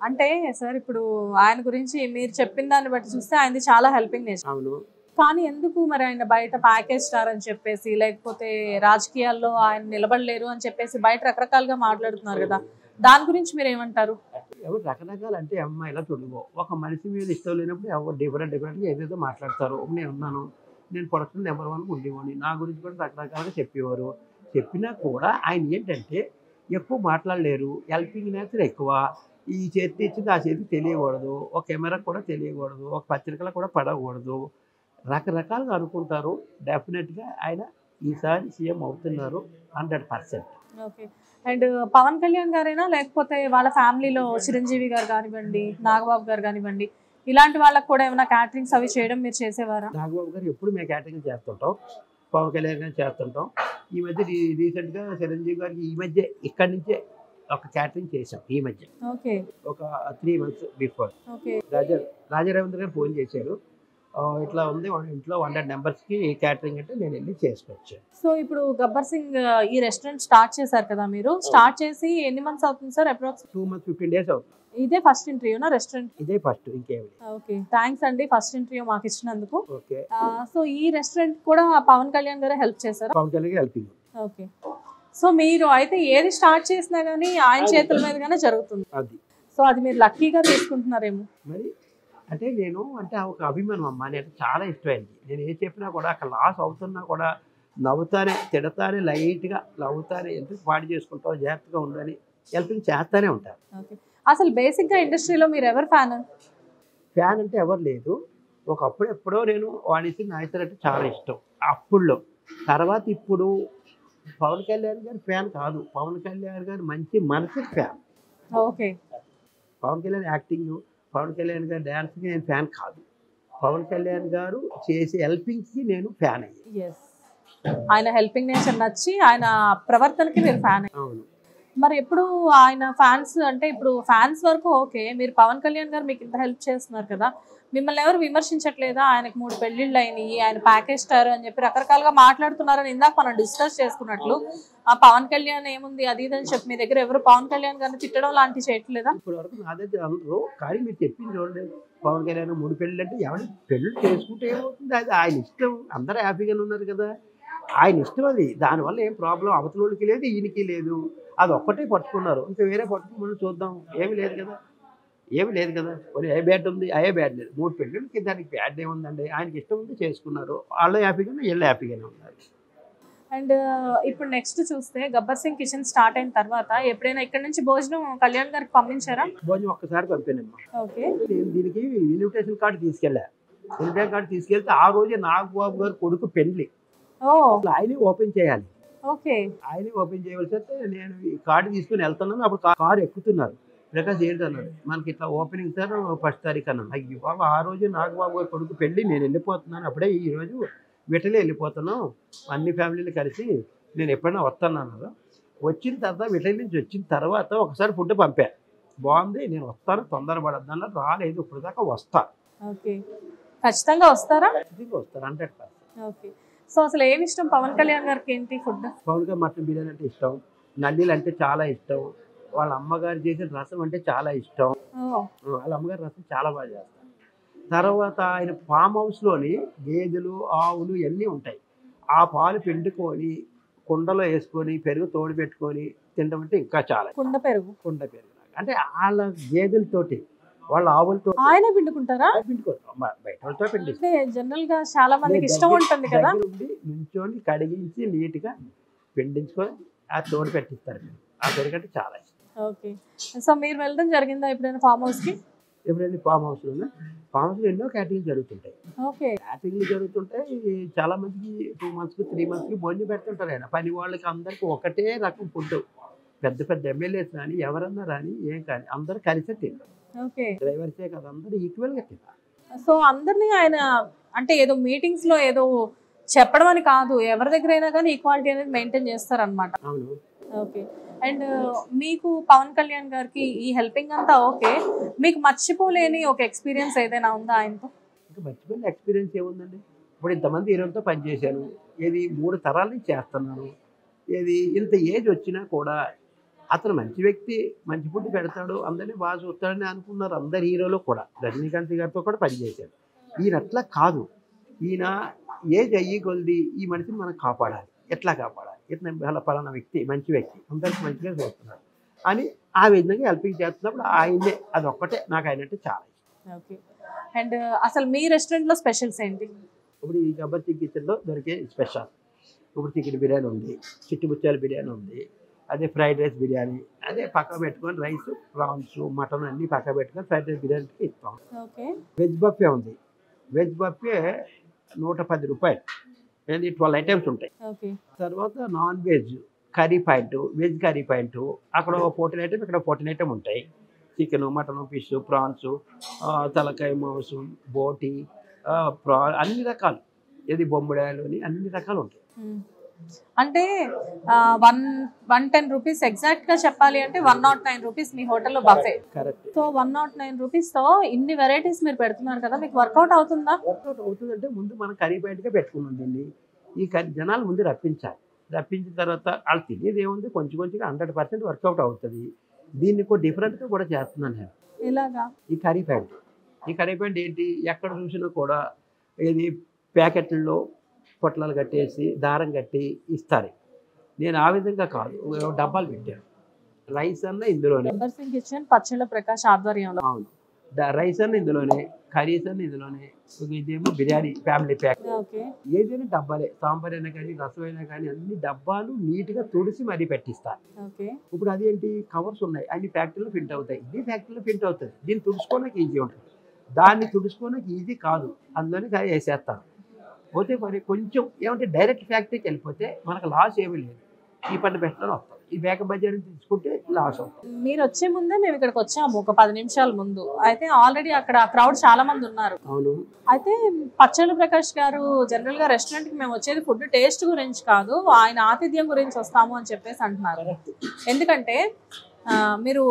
అంటే సార్ ఇప్పుడు ఆయన గురించి మీరు చెప్పిన దాన్ని బట్టి చూస్తే ఆయనది చాలా హెల్పింగ్ నేచర్. అవును. కానీ ఎందుకు మరి ఆయన బయట ప్యాకేజ్ స్టార్ అని చెప్పేసి, లేకపోతే రాజకీయాల్లో ఆయన నిలబడలేరు అని చెప్పేసి బయట రకరకాలుగా మాట్లాడుతున్నారు కదా, దాని గురించి మీరు ఏమంటారు? ఎవరు రకరకాలు అంటే అమ్మాయిలా చూడవు. ఒక మనిషి మీద ఇష్టం లేనప్పుడు ఎవరు డిఫరెంట్గా ఏదేదో మాట్లాడతారు. నేను ఉన్నాను, నేను ప్రొడక్షన్ నెంబర్ 1 ఉండేవాడిని, నా గురించి కూడా రకరకాలుగా చెప్పేవారు. చెప్పినా కూడా ఆయన ఏంటంటే ఎక్కువ మాట్లాడలేరు, హెల్పింగ్ నేచర్ ఎక్కువ. ఈ చేతి ఇచ్చింది ఆ చేతికి తెలియకూడదు, ఒక కెమెరా కూడా తెలియకూడదు, ఒక పత్రికలో కూడా పడకూడదు, రకరకాలుగా అనుకుంటారు. డెఫినెట్గా ఆయన ఈసారి సీఎం అవుతున్నారు 100%. ఓకే. అండ్ పవన్ కళ్యాణ్ గారైనా లేకపోతే వాళ్ళ ఫ్యామిలీలో చిరంజీవి గారు కానివ్వండి, నాగబాబు గారు కానివ్వండి, ఇలాంటి వాళ్ళకి కూడా ఏమైనా క్యాటరింగ్స్ అవి చేయడం మీరు చేసేవారా? నాగబాబు గారు ఎప్పుడు మేము క్యాటరింగ్ చేస్తుంటాం, పవన్ కళ్యాణ్ గారు చేస్తుంటాం. ఈ మధ్య రీసెంట్గా చిరంజీవి గారికి ఈ మధ్య ఇక్కడి నుంచే ఒక క్యాటరింగ్ చేసాం. ఈ మధ్య ఓకే, ఒక 3 months బిఫోర్ ఓకే. రాజారవీంద్ర గారు ఫోన్ చేశారు, ఇట్లా ఉంది ఇంట్లో 100 members-కి క్యాటరింగ్ అంటే నేను వెళ్ళి చేసుకొచ్చాను. సో ఇప్పుడు గబ్బర్ సింగ్ ఈ రెస్టారెంట్ స్టార్ట్ చేశారు కదా, మీరు స్టార్ట్ చేసి ఎన్ని మంత్స్ అవుతుంది సార్? అప్రాక్స్ 2 months 15 days అవుతుంది. ఇదే ఫస్ట్ ఇంటర్వ్యూనా రెస్టారెంట్? ఇదే ఫస్ట్, ఇంకేమి. ఓకే, థ్యాంక్స్ అండి ఫస్ట్ ఇంటర్వ్యూ మాకు ఇచ్చినందుకు. ఓకే. సో ఈ రెస్టారెంట్ కూడా పవన్ కళ్యాణ్ గారే హెల్ప్ చేశారా? Pawan Kalyan helping. Okay. So మీరు అయితే ఏది స్టార్ట్ చేసినా కానీ ఆయన చేతుల మీదగానే జరుగుతుంది. అది సో అది మీరు లక్కీగా తీసుకుంటున్నారేమో. మరి అంటే నేను అంటే ఒక అభిమానం అమ్మ, నేను చాలా ఇష్టమైంది. నేను ఏ చెప్పినా కూడా అక్కడ లాస్ అవుతున్నా కూడా నవ్వుతానే, తిడతానే, లైట్గా నవ్వుతానే, ఎందుకు పాడు చేసుకుంటావు, జాగ్రత్తగా ఉండని హెల్పింగ్ చేస్తానే ఉంటారు. ఓకే. అసలు బేసిక్గా ఇండస్ట్రీలో మీరు ఎవరు ఫ్యాన్? ఫ్యాన్ అంటే ఎవరు లేదు. ఒకప్పుడు ఎప్పుడో నేను వాణిశ్రీ నాయసర్ అంటే చాలా ఇష్టం అప్పుడులో. తర్వాత ఇప్పుడు పవన్ కళ్యాణ్ గారి ఫ్యాన్ కాదు, పవన్ కళ్యాణ్ గారు మంచి మనసుకి fan. Okay. Pawan Kalyan acting, Pawan Kalyan గారి డ్యాన్స్కి నేను ఫ్యాన్ కాదు, పవన్ కళ్యాణ్ గారు చేసే హెల్పింగ్కి నేను ఫ్యాన్ అయ్యాను. ఎస్, ఆయన హెల్పింగ్ నేచర్ నచ్చి ఆయన ప్రవర్తనకి మీరు ఫ్యాన్. అవును. మరి ఎప్పుడు ఆయన ఫ్యాన్స్ అంటే ఇప్పుడు ఫ్యాన్స్ వరకు ఓకే, మీరు పవన్ కళ్యాణ్ గారు మీకు ఇంత హెల్ప్ చేస్తున్నారు కదా, మిమ్మల్ని ఎవరు విమర్శించట్లేదా? ఆయనకు 3 పెళ్లిళ్ళు అయినాయి, ఆయన ప్యాకేజ్ స్టార్ అని చెప్పి రకరకాలుగా మాట్లాడుతున్నారని ఇందాక మనం డిస్కస్ చేసుకున్నట్లు, ఆ పవన్ కళ్యాణ్ ఏముంది అది ఇది అని చెప్పి మీ దగ్గర ఎవరు పవన్ కళ్యాణ్ గారిని తిట్టడం లాంటివి చేయట్లేదా? ఇప్పటి వరకు నా దగ్గర అందరూ, కానీ మీరు చెప్పింది చూడండి, పవన్ కళ్యాణ్ 3 పెళ్ళిళ్ళు అంటే ఎవరి పెళ్ళి చేసుకుంటే ఏమవుతుంది, అది ఆయన ఇష్టం. అందరూ హ్యాపీగానే ఉన్నారు కదా, ఆయన ఇష్టం అది. దానివల్ల ఏం ప్రాబ్లం అవతలకి లేదు, ఈయనకి లేదు. అది ఒక్కటే పట్టుకున్నారు, ఇంకా వేరే పట్టుకుని చూద్దాం, ఏమి లేదు కదా, ఏమి లేదు కదా. మరి ఏ బ్యాడ్ ఉంది, అయ్యే బ్యాడ్ లేదు. 3 పెళ్ళిళ్ళకి దానికి బ్యాడ్ ఏముందండి, ఆయనకి ఇష్టం ఉంది చేసుకున్నారు, వాళ్ళు హ్యాపీగానే, వీళ్ళు హ్యాపీగానే ఉన్నారు. అండ్ ఇప్పుడు నెక్స్ట్ చూస్తే గబ్బర్ సింగ్ కిచెన్ స్టార్ట్ అయిన తర్వాత ఎప్పుడైనా ఇక్కడ నుంచి భోజనం కళ్యాణ్ గారికి పంపించారా? భోజనం ఒక్కసారి పంపానమ్మా. ఓకే. నేను దీనికి ఇన్విటేషన్ కార్డు తీసుకెళ్ళా. ఇన్విటేషన్ కార్డు తీసుకెళ్తే ఆ రోజే నాగబాబు గారు కొడుకు పెళ్లి, ఆయనే ఓపెన్ చేయాలి. ఓకే. ఆయనే ఓపెన్ చేయవలసి వస్తే నేను ఈ కార్డు తీసుకుని వెళ్తున్నాను. అప్పుడు కారు ఎక్కుతున్నారు, ప్రకాష్ ఏంటన్నాడు, మనకి ఇట్లా ఓపెనింగ్ సార్ 1st తారీఖు అన్నాను. అయ్యి బాబు, ఆ రోజు నాగబాబు గారు కొడుకు పెళ్ళి, నేను వెళ్ళిపోతున్నాను. అప్పుడే ఈరోజు విటలే వెళ్ళిపోతున్నాం, అన్ని ఫ్యామిలీలు కలిసి, నేను ఎప్పుడైనా వస్తాను అన్నారు. వచ్చిన తర్వాత విటలి నుంచి వచ్చిన తర్వాత ఒకసారి ఫుడ్ పంపా, బాగుంది, నేను వస్తాను, తొందరపడద్దు అన్నారు. రాలేదు, ఇప్పుడు దాకా వస్తా. ఓకే, ఖచ్చితంగా వస్తారా? ఖచ్చితంగా వస్తారు 100%. ఓకే. సో అసలు ఏమి ఇష్టం పవన్ కళ్యాణ్ గారికి? ఏంటి ఫుడ్? పవన్ గారు మటన్ బిర్యానీ అంటే ఇష్టం, నల్లీలు అంటే చాలా ఇష్టం, వాళ్ళ అమ్మగారు చేసిన రసం అంటే చాలా ఇష్టం. వాళ్ళ అమ్మగారి రసం చాలా బాగా చేస్తారు. తర్వాత ఆయన ఫామ్ హౌస్లోని గేదెలు, ఆవులు ఇవన్నీ ఉంటాయి. ఆ పాలు పిండుకొని కుండలో వేసుకొని పెరుగు తోడు పెట్టుకొని తినడం అంటే ఇంకా చాలా. కుండ పెరుగు అంటే వాళ్ళ గేదెలతోటి, వాళ్ళ ఆవులతో ఆయన పిండుకుంటారా? పిండుకోరు, బయట వాళ్ళతో పిండిస్తారు. జనరల్ గా చాలా మందికి ఇష్టం ఉంటుంది కదా, నుంచోని కడిగించి నీట్గా పిండించుకొని ఆ తోడు పెట్టిస్తారు. ఆ పెరుగు అంటే చాలా ఇష్టం. ఓకే. సో మీరు వెళ్ళడం జరిగిందా ఎప్పుడైనా ఫామ్ హౌస్ కి? ఎప్పుడైనా ఫామ్ హౌస్లో ఎన్నో క్యాటరింగ్ జరుగుతుంటాయి. ఓకే. క్యాటరింగ్లు జరుగుతుంటాయి. చాలా మందికి 2 months 3 months భోజనం పెడుతుంటారు. ఆయన పని వాళ్ళకి అందరికి ఒకటే రకం ఫుడ్. పెద్ద పెద్ద ఎమ్మెల్యేస్ కానీ ఎవరన్నా రాని ఏం కానీ అందరూ కలిసే తింటారు. ఓకే. డ్రైవర్సే కదా, అందరూ ఈక్వల్గా తింటారు. సో అందరినీ ఆయన అంటే ఏదో మీటింగ్స్ లో ఏదో చెప్పడం అని కాదు, ఎవరి దగ్గర అయినా కానీ ఈక్వాలిటీ అనేది మెయింటైన్ చేస్తారనమాట. అవును. ఓకే. అండ్ మీకు పవన్ కళ్యాణ్ గారికి ఈ హెల్పింగ్ అంతా ఓకే. మీకు మర్చిపోలేని ఒక ఎక్స్‌పీరియన్స్ ఏదైనా ఉందా ఆయనతో? ఇంకా మర్చిపోయిన ఎక్స్‌పీరియన్స్ ఏముందండి? ఇప్పుడు ఇంతమంది హీరోలతో పనిచేశాను. ఏది 3 తరాల నుంచి చేస్తున్నాను. ఏది ఇంత ఏజ్ వచ్చినా కూడా అతను మంచి వ్యక్తి, మంచి ఫుడ్ పెడతాడు, అందరిని బాగా చూస్తాడని అనుకున్నారు అందరు హీరోలు కూడా. రజనీకాంత్ గారితో కూడా పనిచేశాను. ఈయన అట్లా కాదు. ఈయన ఏజ్ అయ్యి కొలిది ఈ మనిషిని మనం కాపాడాలి. ఎట్లా కాపాడాలి? ఇతను పలానా వ్యక్తి, మంచి వ్యక్తి, అందరికి మంచిగా చూస్తున్నాడు అని ఆ విధంగా హెల్పింగ్ చేస్తున్నప్పుడు ఆయన్నే అదొక్కటే నాకు ఆయనంటే చాలా ఇష్టం. ఓకే. అండ్ అసలు మీ రెస్టారెంట్‌లో స్పెషల్స్ ఏంటి? ఇప్పుడు ఈ గబ్బర్ సింగ్ కిచెన్‌లో దొరికే స్పెషల్ ఇప్పుడు చికెన్ బిర్యానీ ఉంది, చిట్టి ముత్యాల బిర్యానీ ఉంది, అదే ఫ్రైడ్ రైస్ బిర్యానీ, అదే పక్కన పెట్టుకొని రైస్, ప్రాన్స్, మటన్ అన్నీ పక్కన పెట్టుకొని ఫ్రైడ్ రైస్ బిర్యానీకి ఇస్తాం. ఓకే. వెజ్ బఫే ఉంది. Veg buffet ₹110. ఏంది 12 ఐటమ్స్ ఉంటాయి. ఓకే. తర్వాత non veg curry point, veg curry point, అక్కడ 14 ఐటమ్, ఇక్కడ 14 ఐటమ్ ఉంటాయి. చికెను, మటను, ఫిష్, ప్రాన్స్, తలకాయ మాంసం, బోటి, అన్ని రకాలు, ఏది బొమ్మిడాయలు అని అన్ని రకాలు ఉంటాయి. అంటే 110 రూపీస్ ఎగ్జాక్ట్‌గా చెప్పాలి అంటే ₹109 మీ హోటల్‌లో బఫే. కరెక్ట్. సో ₹109తో ఇన్ని వెరైటీస్ మీరు పెడుతున్నారు కదా! మీకు వర్కౌట్ అవుతుందా? వర్కౌట్ అవుతుందంటే ముందు మనం కర్రీ పాయింట్గా పెట్టుకున్నాం దీన్ని. ఈ జనాలు ముందు రప్పించాలి. రప్పించిన తర్వాత వాళ్ళు తెలియదు ఏముంది, కొంచెం కొంచెంగా 100% వర్కౌట్ అవుతుంది. దీన్ని డిఫరెంట్గా కూడా చేస్తున్నాను నేను. ఎలాగా? ఈ కర్రీ పాయింట్. ఈ కర్రీ పాయింట్ ఏంటి, ఎక్కడ చూసినా కూడా ఏది ప్యాకెట్లలో పొట్లాలు కట్టేసి దారం కట్టి ఇస్తారు. నేను ఆ విధంగా కాదు, డబ్బాలు పెట్టాను. రైస్ అన్న ఇందులోనే. గబ్బర్ సింగ్ కిచెన్ పచ్చళ్ళ ప్రకాష్ ఆధ్వర్యంలో. అవును. రైస్ అన్న ఇందులోనే, కర్రీస్ అన్న ఇందులోనే, ఇదేమో బిర్యానీ ఫ్యామిలీ ప్యాక్. ఓకే. ఏదైనా డబ్బాలే, సాంబార్ అయినా కానీ, రసం అయినా కానీ అన్ని డబ్బాలు నీట్గా తుడిసి మరీ పెట్టిస్తారు. ఓకే. ఇప్పుడు అదేంటి, కవర్స్ ఉన్నాయి, అన్ని ఫ్యాక్టరీలో ప్రింట్ అవుతాయి, ఇది ఫ్యాక్టరీలో ప్రింట్ అవుతుంది. దీన్ని తుడుచుకోవడానికి ఈజీ ఉంటుంది, దాన్ని తుడుచుకోవడానికి ఈజీ కాదు, అందులోనే వేసేస్తాను. పోతే మరి కొంచెం ఏమంటే డైరెక్ట్ ఫ్యాక్టరీకి వెళ్ళిపోతే మనకు లాస్ ఏమీ లేదు, ఈ పని పెట్టడం వస్తాం. ఈ బేక బజార్ నుంచి తీసుకుంటే లాస్ అవుతుంది. మీరు వచ్చే ముందే మేము ఇక్కడికి వచ్చాము ఒక 10 నిమిషాల ముందు. అయితే ఆల్రెడీ అక్కడ క్రౌడ్ చాలా మంది ఉన్నారు. అవును. అయితే పచ్చళ్ళ ప్రకాష్ గారు జనరల్ గా రెస్టారెంట్ కి మేము వచ్చేది ఫుడ్ టేస్ట్ గురించి కాదు, ఆయన ఆతిథ్యం గురించి వస్తాము అని చెప్పేసి అంటున్నారు. ఎందుకంటే మీరు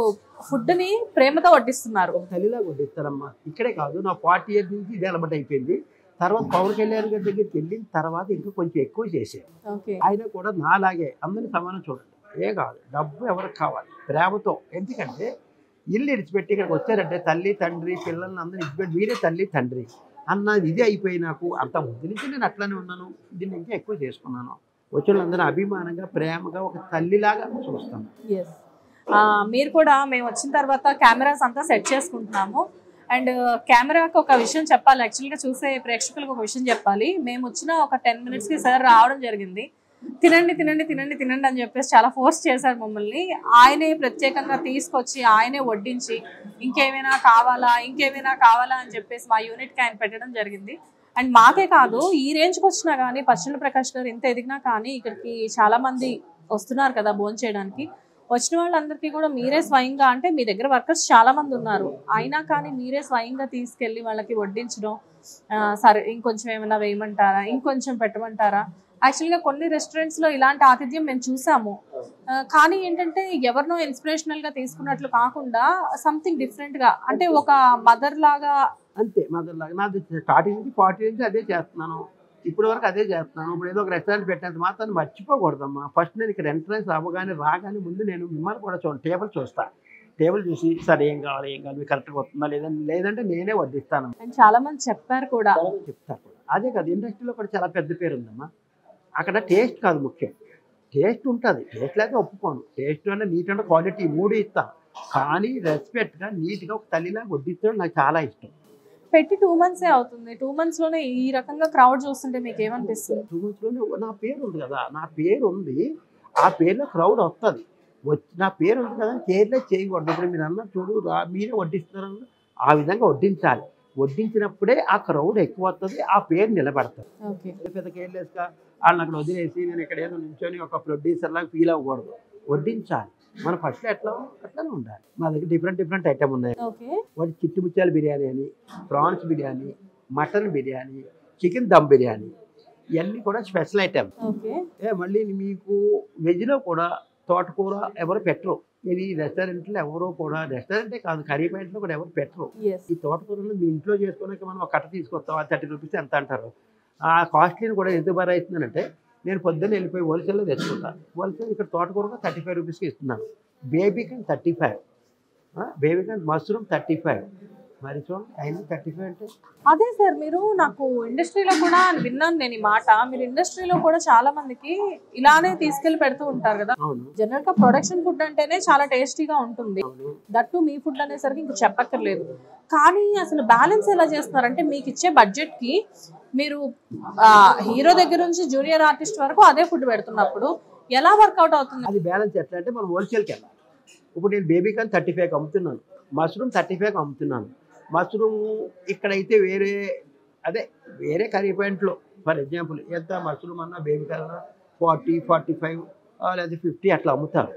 ఫుడ్ ని ప్రేమతో వడ్డిస్తున్నారు. తల్లిలా వడ్డిస్తారమ్మా. ఇక్కడే కాదు, నా 40 years నుంచి ఇదే అలవాటు అయిపోయింది. తర్వాత పవన్ కళ్యాణ్ గారి దగ్గరికి వెళ్ళిన తర్వాత ఇంకా కొంచెం ఎక్కువ చేశారు. ఆయన కూడా నాలాగే అందరినీ సమానం చూడండి, ఏ కాదు, డబ్బు ఎవరికి కావాలి, ప్రేమతో. ఎందుకంటే ఇల్లు ఇడిచిపెట్టి ఇక్కడికి వచ్చారంటే తల్లి తండ్రి పిల్లల్ని అందరినీ ఇచ్చిపెట్టి మీరే తల్లి తండ్రి అన్నది ఇది అయిపోయి నాకు అంత ముందు నుంచి నేను అట్లానే ఉన్నాను. దీన్ని ఇంకా ఎక్కువ చేసుకున్నాను. వచ్చిన అందరినీ అభిమానంగా ప్రేమగా ఒక తల్లిలాగా చూస్తాను. మీరు కూడా మేము వచ్చిన తర్వాత కెమెరాస్ అంతా సెట్ చేసుకుంటున్నాము. అండ్ కెమెరాకి ఒక విషయం చెప్పాలి, యాక్చువల్గా చూసే ప్రేక్షకులకు ఒక విషయం చెప్పాలి. మేము వచ్చిన ఒక 10 minutesకి సార్ రావడం జరిగింది. తినండి తినండి తినండి తినండి అని చెప్పేసి చాలా ఫోర్స్ చేశారు మమ్మల్ని. ఆయనే ప్రత్యేకంగా తీసుకొచ్చి ఆయనే వడ్డించి ఇంకేమైనా కావాలా అని చెప్పేసి మా యూనిట్కి ఆయన పెట్టడం జరిగింది. అండ్ మాకే కాదు, ఈ రేంజ్కి వచ్చినా కానీ పచ్చళ్ళ ప్రకాష్ గారు ఇంత ఎదిగినా కానీ ఇక్కడికి చాలా మంది వస్తున్నారు కదా భోంచేయడానికి. వచ్చిన వాళ్ళందరికీ కూడా మీరే స్వయంగా, అంటే మీ దగ్గర వర్కర్స్ చాలా మంది ఉన్నారు, అయినా కానీ మీరే స్వయంగా తీసుకెళ్ళి వాళ్ళకి వడ్డించడం, సరే ఇంకొంచెం ఏమైనా వేయమంటారా, ఇంకొంచెం పెట్టమంటారా. యాక్చువల్గా కొన్ని రెస్టారెంట్స్లో ఇలాంటి ఆతిథ్యం మేము చూసాము. కానీ ఏంటంటే ఎవరినో ఇన్స్పిరేషనల్గా తీసుకున్నట్లు కాకుండా సంథింగ్ డిఫరెంట్గా, అంటే ఒక మదర్ లాగా. అంతే, మదర్ లాగా. నాది స్టార్టింగ్ నుంచి 40 నుంచి అదే చేస్తున్నాను, ఇప్పటి వరకు అదే చేస్తున్నాను. ఇప్పుడు ఏదో ఒక రెస్టారెంట్ పెట్టేంత మాత్రం మర్చిపోకూడదమ్మా. ఫస్ట్ నేను ఇక్కడ ఎంట్రన్స్ రాగానే ముందు నేను మిమ్మల్ని కూడా టేబుల్ చూస్తాను. టేబుల్ చూసి సార్ ఏం కావాలి మీకు కరెక్ట్గా వస్తుందా లేదంటే నేనే వడ్డిస్తాను. చాలా మంది చెప్పారు కూడా, చెప్తారు కూడా. అదే కాదు, ఇండస్ట్రీలో కూడా చాలా పెద్ద పేరు ఉందమ్మా. అక్కడ టేస్ట్ కాదు ముఖ్యం, టేస్ట్ ఉంటుంది, టేస్ట్ లేక ఒప్పుకోను. టేస్ట్ అంటే నీట్ అంటే క్వాలిటీ 3 ఇస్తాను, కానీ రెస్పెక్ట్గా నీట్గా ఒక తల్లిలాగా వడ్డిస్తాడు నాకు చాలా ఇష్టం. పెట్టి 2 months అవుతుంది. 2 months లోనే ఈ రకంగా క్రౌడ్ చూస్తుంటే మీకు ఏమనిపిస్తుంది? 2 months లోనే నా పేరు ఉంది కదా, నా పేరు ఉంది, ఆ పేరులో క్రౌడ్ వస్తుంది. నా పేరు ఉంది కదా, కేర్లెస్ చేయకూడదు. ఇప్పుడు మీరు అన్న చూడు, మీరే వడ్డిస్తున్నారు, ఆ విధంగా వడ్డించాలి. వడ్డించినప్పుడే ఆ క్రౌడ్ ఎక్కువ వస్తుంది, ఆ పేరు నిలబడతారు. పెద్ద కేర్లెస్గా వాళ్ళని అక్కడ వదిలేసి నేను ఇక్కడ ఏదో నించొని ఒక ప్రొడ్యూసర్ లాగా ఫీల్ అవ్వకూడదు, వడ్డించాలి. మన ఫస్ట్ అట్లానే ఉండాలి. మా దగ్గర డిఫరెంట్ ఐటమ్ ఉన్నాయి. వాటి చిట్టి ముత్యాల బిర్యానీ అని, prawns biryani, mutton biryani, chicken dum biryani, ఇవన్నీ కూడా స్పెషల్ ఐటమ్. మళ్ళీ మీకు వెజ్లో కూడా తోటకూర ఎవరు పెట్టరు. ఇది రెస్టారెంట్లో ఎవరో కూడా, రెస్టారెంటే కాదు కర్రీ పాయింట్లో కూడా ఎవరు పెట్టరు. ఈ తోటకూరను మీ ఇంట్లో చేసుకోవడానికి మనం ఒక కట్ట తీసుకొస్తాం, అది 30 రూపీస్ ఎంత అంటారు. ఆ కాస్ట్లీని కూడా ఎందుకు భరాయిస్తున్నానంటే నేను పొద్దున్న వెళ్ళిపోయి హోల్సేల్లో తెచ్చుకుంటాను. హోల్సేల్ ఇక్కడ తోటకూరగా 35 రూపీస్కి ఇస్తున్నాను. Baby corn 35, baby corn mushroom 35. మరి చూడండి అయినా 35 అంటే అదే సార్, మీరు నాకు ఇండస్ట్రీలో కూడా విన్నాను నేను ఈ మాట. మీరు ఇండస్ట్రీలో కూడా చాలా మందికి ఇలానే తీసుకెళ్లి పెడుతూ ఉంటారు కదా. జనరల్ గా ప్రొడక్షన్ ఫుడ్ అంటేనే చాలా టేస్టీగా ఉంటుంది, దట్టు మీ ఫుడ్ అనేసరికి ఇంక చెప్పక్కర్లేదు. కానీ అసలు బ్యాలెన్స్ ఎలా చేస్తున్నారు అంటే మీకు ఇచ్చే బడ్జెట్ కి మీరు హీరో దగ్గర నుంచి జూనియర్ ఆర్టిస్ట్ వరకు అదే ఫుడ్ పెడుతున్నప్పుడు ఎలా వర్కౌట్ అవుతుంది? అది బ్యాలెన్స్ ఎట్లా అంటే మనం హోల్సేల్కి వెళ్ళాలి. ఇప్పుడు నేను బేబీకాన్ 35కి అమ్ముతున్నాను, మష్రూమ్ 35కి అమ్ముతున్నాను. మష్రూమ్ ఇక్కడైతే వేరే కర్రీ పాయింట్లో ఫర్ ఎగ్జాంపుల్ ఎంత మష్రూమ్ అన్నా బేబీకాన్ అన్నా 40, 45 లేదా 50 అట్లా అమ్ముతారు.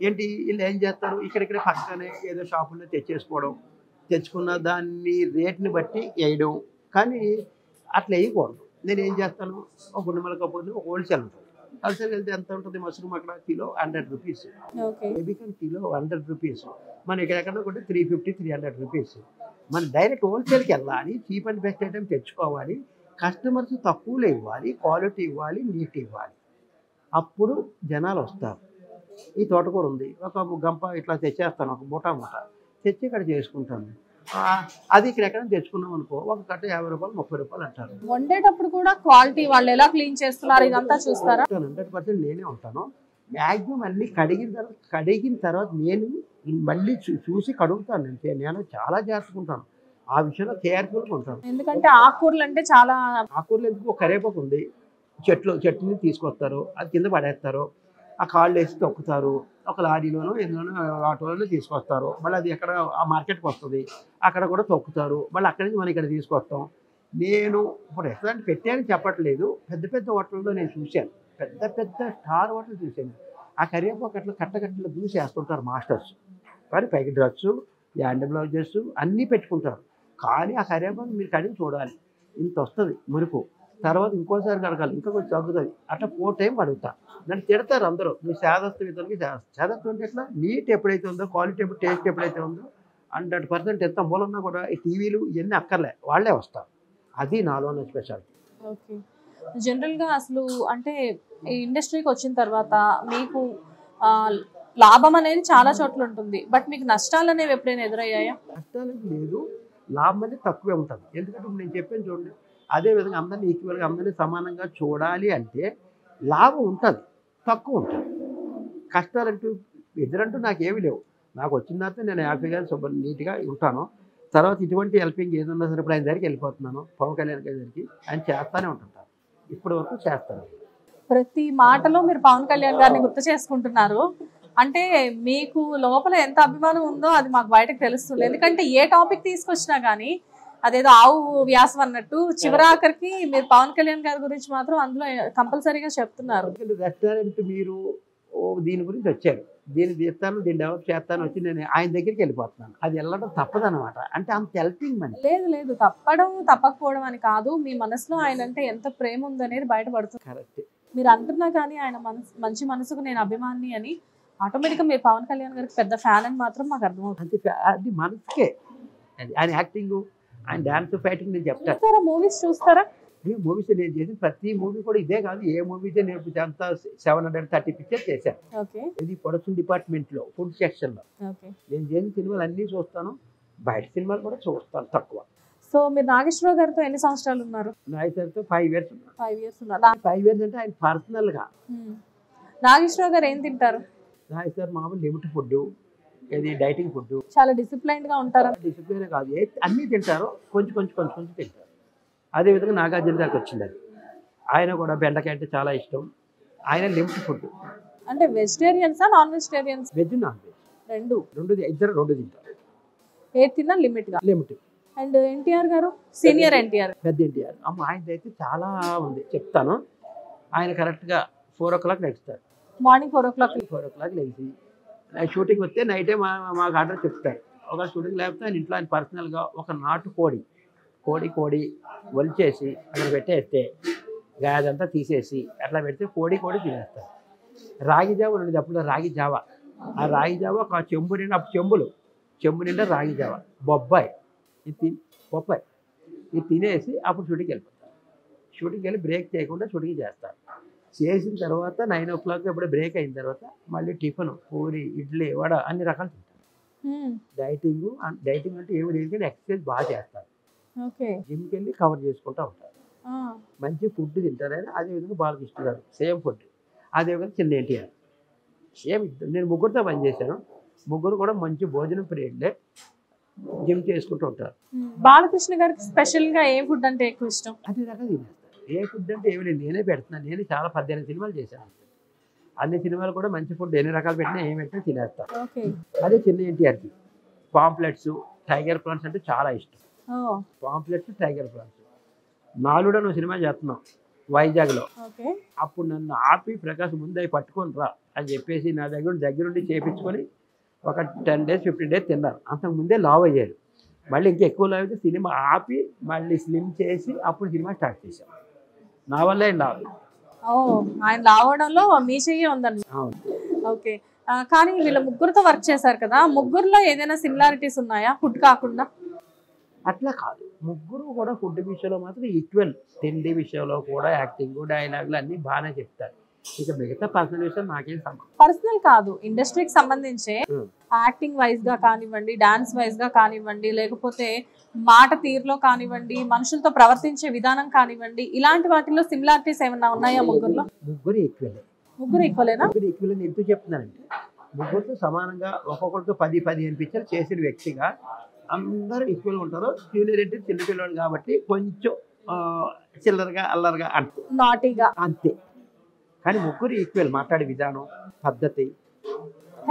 ఏంటి వీళ్ళు ఏం చేస్తారు, ఇక్కడిక్కడ పక్కనే ఏదో షాపుల్లో తెచ్చుకున్న దాన్ని రేట్ని బట్టి వేయడం. కానీ అట్లా వేయకూడదు. నేను ఏం చేస్తాను, ఒక గుండెమలకపోతే ఒక హోల్సేల్ ఉంటుంది. హోల్సేల్ వెళ్తే ఎంత ఉంటుంది మష్రూమ్ అక్కడ kilo 100 rupees, baby corn kilo 100 rupees. మనం ఎక్కడెక్కడ కొంటే 350, 300 రూపీస్. మనం డైరెక్ట్ హోల్సేల్కి వెళ్ళాలి, చీప్ అండ్ బెస్ట్ ఐటమ్ తెచ్చుకోవాలి, కస్టమర్స్ తక్కువలో ఇవ్వాలి, క్వాలిటీ ఇవ్వాలి, నీట్ ఇవ్వాలి. అప్పుడు జనాలు వస్తారు. ఈ తోటకూర ఉంది, ఒక గంప ఇట్లా తెచ్చేస్తాను, ఒక మూట తెచ్చి ఇక్కడ చేసుకుంటాను. అది ఇక్కడ ఎక్కడ తెచ్చుకున్నాం అనుకో, ఒక కట్ట 50 రూపాయలు 30 రూపాయలు అంటారు. వండేటప్పుడు కూడా క్వాలిటీ వాళ్ళు ఎలా క్లీన్ చేస్తున్నారు ఇదంతా చూస్తారా? 100% నేనే ఉంటాను. మ్యాక్సిమం అన్ని కడిగిన తర్వాత నేను మళ్ళీ చూసి కడుగుతాను. నేను చాలా జాగ్రత్తగా ఆ విషయంలో కేర్ఫుల్గా ఉంటాను. ఎందుకంటే ఆకుకూరలు అంటే చాలా ఆకుకూరలు ఎందుకు, ఒక కరేపాకు ఉంది, చెట్టుని తీసుకొస్తారు, అది కింద పడేస్తారు, ఆ కాళ్ళు వేసి తొక్కుతారు, ఒక లారీలోనో ఎందులోనో ఆటోలోనో తీసుకొస్తారు. మళ్ళీ అది ఎక్కడ ఆ మార్కెట్కి వస్తుంది, అక్కడ కూడా తొక్కుతారు. మళ్ళీ అక్కడి నుంచి మనం ఇక్కడ తీసుకొస్తాం. నేను ఇప్పుడు రెస్టారెంట్ పెట్టానని చెప్పట్లేదు, పెద్ద పెద్ద హోటల్లో నేను చూశాను, పెద్ద స్టార్ హోటల్ చూశాను. ఆ కరివేపాకు అట్లా కట్టలో దూసి వేస్తుంటారు మాస్టర్స్. కానీ పైకి డ్రెస్సు, హ్యాండ్ బ్లౌజెస్ అన్నీ పెట్టుకుంటారు. కానీ ఆ కరివేపాకు మీరు కడిగి చూడాలి, ఇంత వస్తుంది మురుపు. తర్వాత ఇంకోసారి కడగాలి, ఇంకా కొంచెం తగ్గుతుంది. అట్లా 4 టైం కడుగుతా. నన్ను తిడతారు అందరూ, నువ్వు సేదస్తు ఇతరులకి సేదస్తు అంటే ఎట్లా, నీట్ ఎప్పుడైతే ఉందో, క్వాలిటీ టేస్ట్ ఎప్పుడైతే ఉందో 100% ఎంత మూలన్నా కూడా ఈ టీవీలు ఇవన్నీ అక్కర్లే, వాళ్ళే వస్తారు. అది నాలో ఉన్న స్పెషాలిటీ. ఓకే. జనరల్గా అసలు అంటే ఈ ఇండస్ట్రీకి వచ్చిన తర్వాత మీకు లాభం అనేది చాలా చోట్ల ఉంటుంది, బట్ మీకు నష్టాలు అనేవి ఎప్పుడైనా ఎదురయ్యాయా? నష్టాలు లేదు, లాభం అనేది తక్కువే ఉంటుంది. ఎందుకంటే నేను చెప్పాను చూడండి, అదేవిధంగా అందరినీ ఈక్వల్గా అందరినీ సమానంగా చూడాలి అంటే లాభం ఉంటుంది, తక్కువ ఉంటుంది. కష్టాలంటూ ఎదురంటూ నాకేమీ లేవు. నాకు వచ్చిన తర్వాత నేను హ్యాపీగా నీట్గా ఉంటాను. తర్వాత ఇటువంటి హెల్పింగ్ ఏదన్నా సరే ఇప్పుడు ఆయన దగ్గరికి వెళ్ళిపోతున్నాను, పవన్ కళ్యాణ్ గారి దగ్గరికి, ఆయన చేస్తూనే ఉంటుంటారు, ఇప్పటి వరకు చేస్తాను. ప్రతి మాటలో మీరు పవన్ కళ్యాణ్ గారిని గుర్తు చేసుకుంటున్నారు అంటే మీకు లోపల ఎంత అభిమానం ఉందో అది మాకు బయటకు తెలుస్తుంది. ఎందుకంటే ఏ టాపిక్ తీసుకొచ్చినా కానీ అదేదో ఆవు వ్యాసం అన్నట్టు చివరాఖరికి మీరు పవన్ కళ్యాణ్ గారి గురించి మాత్రం అందులో కంపల్సరీగా చెప్తున్నారు. రెస్టారెంట్ మీరు దీని గురించి వచ్చారు, దీన్ని తీస్తాను, దీన్ని డెవలప్ చేస్తాను వచ్చి నేను ఆయన దగ్గరికి వెళ్ళిపోతున్నాను. అది వెళ్ళడం తప్పదనమాట. అంటే అంత హెల్పింగ్ మనీ లేదు, తప్పడం తప్పకపోవడం అని కాదు, మీ మనసులో ఆయన అంటే ఎంత ప్రేమ ఉందనేది బయటపడుతుంది. కరెక్ట్. మీరు అంటున్నా కానీ ఆయన మంచి మనసుకు నేను అభిమాని అని, ఆటోమేటిక్గా మీరు పవన్ కళ్యాణ్ గారికి పెద్ద ఫ్యాన్ అని మాత్రం మాకు అర్థమవుతుంది. అది మనసుకే, ఆయన యాక్టింగ్, ఆయన డాన్స్, ఫైటింగ్ నేను చెప్తాను. మూవీస్ చూస్తారా? మూవీస్ నేను చేసిన ప్రతి మూవీ కూడా ఇదే కాదు, ఏ మూవీస్ నేను అంతా 730 పిక్చర్స్ చేశాను. ఇది ప్రొడక్షన్ డిపార్ట్మెంట్లో ఫుడ్ సెక్షన్లో. నేను చేసిన సినిమాలు అన్నీ చూస్తాను, బయట సినిమాలు కూడా చూస్తాను తక్కువ. సో మీరు నాగేశ్వరరావు గారితో ఎన్ని సంవత్సరాలు ఉన్నారు? నాగేశ్వరతో 5 years ఉన్నారు. 5 years ఉన్నారు. 5 years అంటే ఆయన పర్సనల్గా. నాగేశ్వరరావు గారు ఏం తింటారు? నాగేశ్వర మామూలు లిమిట్ ఫుడ్, ఇది డైటింగ్ ఫుడ్. చాలా డిసిప్లైన్డ్ గా ఉంటారు. డిసిప్లైన్ కాదు, అన్నీ తింటారు, కొంచెం తింటారు. అదేవిధంగా నాగార్జున గారికి వచ్చింది అది, ఆయన కూడా బెండకాయ అంటే చాలా ఇష్టం. ఆయన లిమిట్ ఫుడ్. అంటే వెజిటేరియన్సా non vegetarians? Veg non veg రెండు తింటారు. ఏది తిన్నా లిమిట్గా. లిమిట్. అండ్ ఎన్టీఆర్ గారు, సీనియర్ ఎన్టీఆర్, పెద్ద ఎన్టీఆర్, అమ్మ ఆయనది అయితే చాలా ఉంది చెప్తాను. ఆయన కరెక్ట్గా 4 o'clock లెగుస్తారు, మార్నింగ్ 4 o'clock. 4 o'clock లేచి షూటింగ్ వస్తే నైటే మాకు ఆర్డర్ చెప్తారు. ఒక షూటింగ్ లేకపోతే ఆయన ఇంట్లో ఆయన పర్సనల్గా ఒక నాటు కోడి ఒలిచేసి అక్కడ పెట్టేస్తే అదంతా తీసేసి అట్లా పెడితే కోడి తినేస్తారు. రాగి జావ ఉండేది అప్పుడు, రాగి జావ. ఆ రాగి జావ ఒక చెంబు నిండా, అప్పుడు చెంబు నిండా రాగి జావ, బొబ్బాయి బొబ్బాయి ఇది తినేసి అప్పుడు షూటింగ్కి వెళ్ళిపోతారు. షూటింగ్కి వెళ్ళి బ్రేక్ చేయకుండా షూటింగ్ చేస్తారు. చేసిన తర్వాత 9 o'clock ఎప్పుడు బ్రేక్ అయిన తర్వాత మళ్ళీ టిఫిన్, పూరి, ఇడ్లీ, వడ అన్ని రకాలు తింటారు. డైటింగ్ అంటే ఏమి లేదు కానీ ఎక్సర్సైజ్ బాగా చేస్తారు. జిమ్కి వెళ్ళి కవర్ చేసుకుంటూ ఉంటారు. మంచి ఫుడ్ తింటారు. అదేవిధంగా బాలకృష్ణ గారు సేమ్ ఫుడ్. అదేవిధంగా చిన్న ఎన్టీఆర్ సేమ్. నేను ముగ్గురితో పనిచేశాను. ముగ్గురు కూడా మంచి భోజనం పీరియడ్లే, జిమ్ చేసుకుంటూ ఉంటారు. బాలకృష్ణ గారికి స్పెషల్ గా ఏ ఫుడ్ అంటే ఎక్కువ ఇష్టం? అన్ని రకాలు తినేస్తారు. ఏ ఫుడ్ అంటే ఏమి లేదు, నేనే పెడుతున్నాను. నేను చాలా 18 సినిమాలు చేశాను. అన్ని సినిమాలు కూడా మంచి ఫుడ్ ఎన్ని రకాలు పెట్టినా ఏమి పెట్టినా తినేస్తాను. అదే చిన్న ఎన్టీఆర్కి పాంప్లెట్స్, టైగర్ ప్రాన్స్ అంటే చాలా ఇష్టం. Pamphlets, tiger prawns. నాలుగుడ నువ్వు సినిమా చేస్తున్నావు వైజాగ్లో. అప్పుడు నన్ను ఆపి ప్రకాశ్ ముందు అవి పట్టుకొని రా అని చెప్పేసి నా దగ్గరుండి చేయించుకొని ఒక 10 days 15 days తిన్నారు. అంతకుముందే లావ్ అయ్యారు. మళ్ళీ ఇంకా ఎక్కువ లావ్ అయితే సినిమా ఆపి మళ్ళీ స్లిమ్ చేసి అప్పుడు సినిమా స్టార్ట్ చేశాం. నా వల్ల లావ్. ఆయన లావడంలో మీ చెయ్యి ఉందండి. అవును. ఓకే. కానీ వీళ్ళ ముగ్గురుతో వర్క్ చేశారు కదా, ముగ్గురులో ఏదైనా సిమిలారిటీస్ ఉన్నాయా ఫుడ్ కాకుండా? అట్లా కాదు, ముగ్గురు కూడా ఫుడ్ విషయంలో మాత్రం ఈక్వల్. తిండి విషయంలో కూడా యాక్టింగ్, డైలాగులు అన్నీ బాగానే చెప్తారు. ఇక మిగతా పర్సనల్ విషయం నాకేం సంబంధం. పర్సనల్ కాదు, ఇండస్ట్రీకి సంబంధించి యాక్టింగ్ వైజ్ గా కానివ్వండి, డాన్స్ వైజ్ గా కానివ్వండి, లేకపోతే మాట తీరులో కానివ్వండి, మనుషులతో ప్రవర్తించే విధానం కానివ్వండి, ఇలాంటి వాటిలో సిమిలారిటీస్ ఏమన్నా ఉన్నాయా ముగ్గురులో? ముగ్గురు ఈక్వల్. ముగ్గురు ఈక్వలేనా? ముగ్గురు ఈక్వల్ అని ఎందుకు చెప్తున్నానంటే, ముగ్గురితో సమానంగా ఒక్కొక్కరితో 10-15 పిక్చర్లు చేసిన వ్యక్తిగా అందరూ ఈక్వల్గా ఉంటారు. జూనియర్ అంటే చిన్నపిల్లలు కాబట్టి కొంచెం చిల్లరగా అల్లరిగా అంటే నాటీగా అంతే. కానీ ముగ్గురు ఈక్వల్. మాట్లాడే విధానం, పద్ధతి.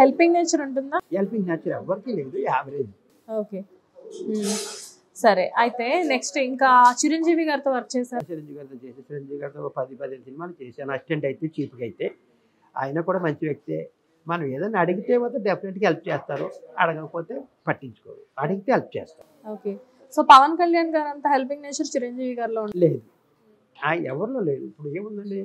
హెల్పింగ్ నేచర్ ఉంటుందా? హెల్పింగ్ నేచర్ ఎవరికి లేదు, యావరేజ్. ఓకే, సరే. అయితే నెక్స్ట్ ఇంకా చిరంజీవి గారితో వర్క్ చేశారు. చిరంజీవి గారితో 10-15 సినిమాలు చేశాను. అసిస్టెంట్ అయితే, చీఫ్గా అయితే. ఆయన కూడా మంచి వ్యక్తే. మనం ఏదైనా అడిగితే మాత్రం డెఫినెట్గా హెల్ప్ చేస్తారు, అడగకపోతే పట్టించుకోరు, అడిగితే హెల్ప్ చేస్తారు. ఓకే. సో పవన్ కళ్యాణ్ గారు అంత హెల్పింగ్ నేచర్ చిరంజీవి గారిలో లేదు, ఎవరిలో లేదు. ఇప్పుడు ఏముందండి,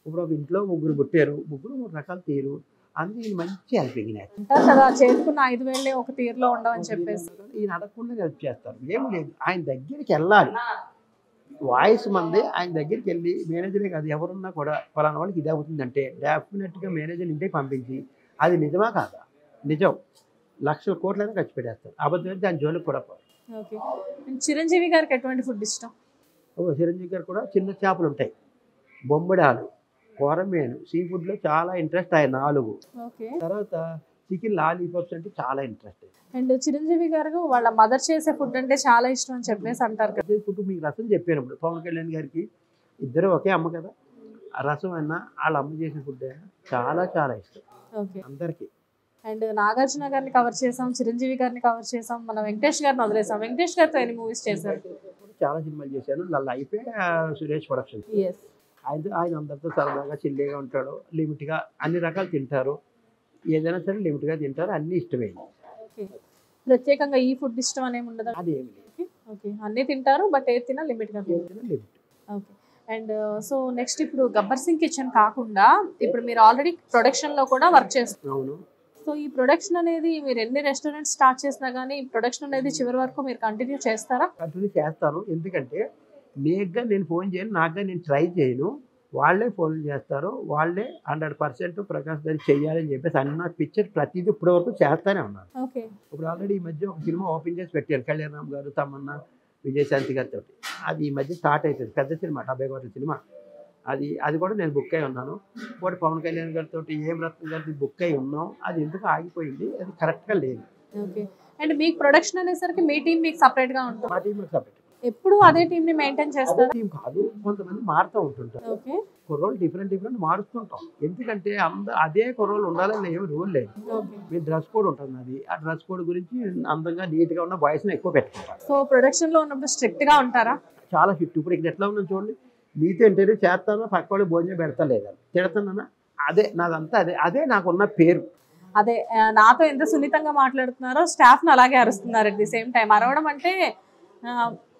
ఇప్పుడు ఒక ఇంట్లో ముగ్గురు పుట్టారు, ముగ్గురు 3 రకాల తీరు, అందుకే మంచి హెల్పింగ్ నేచర్ కదా. చేసుకున్న 5 వేలే ఒక తీరులో ఉండవని చెప్పేసి ఈయన అడగకుండా హెల్ప్ చేస్తారు. ఏం లేదు, ఆయన దగ్గరికి వెళ్ళాలి. వాయిస్ మంది ఆయన దగ్గరికి వెళ్ళి, మేనేజరే కాదు ఎవరున్నా కూడా ఫలానా వాళ్ళకి ఇది అవుతుందంటే డెఫినెట్గా మేనేజర్ ఇంటికి పంపించి అది నిజమా కాదా, నిజం, లక్షల కోట్లైనా ఖర్చు పెట్టేస్తారు. అబద్ధం దాని జోలికి కూడా పోరు. ఓకే. చిరంజీవి గారికి ఎటువంటి ఫుడ్ ఇష్టం? చిరంజీవి గారు కూడా చిన్న చేపలు ఉంటాయి, బొమ్మడాలు, కొరమేను, సీ ఫుడ్లో చాలా ఇంట్రెస్ట్. ఆయన 4. తర్వాత చికెన్ లాలీపాప్స్ అంటే చాలా ఇంట్రెస్ట్. అండ్ చిరంజీవి గారు వాళ్ళ మదర్ చేసే ఫుడ్ అంటే చాలా ఇష్టం అని చెప్పేసి అంటారు కదా. ఫుడ్ మీకు రసం చెప్పాను. పవన్ కళ్యాణ్ గారికి ఇద్దరు ఒకే అమ్మ కదా, ఆ రసం అయినా వాళ్ళ అమ్మ చేసిన ఫుడ్ అయినా చాలా చాలా ఇష్టం అందరికీ. అండ్ నాగార్జున గారిని కవర్ చేసాం, చిరంజీవి గారిని కవర్ చేసాం, మన వెంకటేష్ గారిని వదిలేసాం. వెంకటేష్ గారితో ఎన్ని మూవీస్ చేశారు? చాలా సినిమాలు చేశాను. నల్ల అయిపోయి సురేష్ ప్రొడక్షన్. ఆయన అందరితో సరదాగా చిల్లీగా ఉంటాడు, లిమిట్గా అన్ని రకాలు తింటారు, ఏదైనా సరే లిమిట్గా తింటారు, అన్ని ఇష్టమే. ప్రత్యేకంగా ఈ ఫుడ్ ఇష్టం అనేమి ఉండదు? అది ఏమి లేదు. ఓకే, అన్నీ తింటారు, బట్ ఏది తిన్నా లిమిట్గా తింటారు. ఓకే. అండ్ సో నెక్స్ట్ ఇప్పుడు గబ్బర్ సింగ్ కిచెన్ కాకుండా ఇప్పుడు మీరు ఆల్రెడీ ప్రొడక్షన్లో కూడా వర్క్ చేస్తున్నారు. అవును. సో ఈ ప్రొడక్షన్ అనేది మీరు ఎన్ని రెస్టారెంట్స్ స్టార్ట్ చేసినా కానీ ఈ ప్రొడక్షన్ అనేది చివరి వరకు మీరు కంటిన్యూ చేస్తారా? కంటిన్యూ చేస్తాను. ఎందుకంటే నేగ్గా నేను ఫోన్ చేయను, నాకుగా నేను ట్రై చేయను, వాళ్ళే ఫోన్ చేస్తారు, వాళ్ళే 100% ప్రకాష్ గారు చెయ్యాలని చెప్పేసి అన్న పిక్చర్ ప్రతిదీ ఇప్పటి వరకు చేస్తానే ఉన్నారు. ఇప్పుడు ఆల్రెడీ ఈ మధ్య ఒక సినిమా ఓపెన్ చేసి పెట్టారు, కళ్యాణరామ్ గారు, తమన్నా, విజయశాంతి గారితో. అది ఈ మధ్య స్టార్ట్ అవుతుంది, పెద్ద సినిమా, 70 కోట్ల సినిమా. అది కూడా నేను బుక్ అయి ఉన్నాను. ఇంకోటి పవన్ కళ్యాణ్ గారితో ఏం రత్న గారితో బుక్ అయి ఉన్నాం. అది ఎందుకు ఆగిపోయింది, అది కరెక్ట్గా లేదు. ఓకే. అండ్ మీకు ప్రొడక్షన్ అనేసరికి మీ టీం మీకు సపరేట్గా ఉంటుంది? మా టీం సపరేట్. ఎప్పుడు అదే టీం ని మెయింటైన్ చేస్తారు? టీం కాదు, కొంతమంది మారుతూ ఉంటుంటారు. కుర్రోళ్ళు డిఫరెంట్ మారుస్తుంటాం. ఎందుకంటే అదే కుర్రోళ్ళు ఉండాలని ఏమి రూల్ లేదు. మీ డ్రెస్ కోడ్ ఉంటుంది, అది ఆ డ్రెస్ కోడ్ గురించి అందంగా నీట్గా ఉన్న బాయ్స్ని ఎక్కువ పెట్టుకుంటారు. సో ప్రొడక్షన్ లో ఉన్నప్పుడు స్ట్రిక్ట్ గా ఉంటారా? చాలా స్ట్రిక్ట్. ఇప్పుడు ఇక్కడ ఎట్లా ఉందని చూడండి, మీతో ఇంటర్వ్యూ చేస్తానో పక్క వాళ్ళు భోజనం పెడతా లేదా తిడతానన్నా, అదే నాదంతా అదే నాకున్న పేరు. అదే నాతో ఎంత సున్నితంగా మాట్లాడుతున్నారో స్టాఫ్ని అలాగే అరుస్తున్నారు. అట్ ది సేమ్ టైం అరవడం అంటే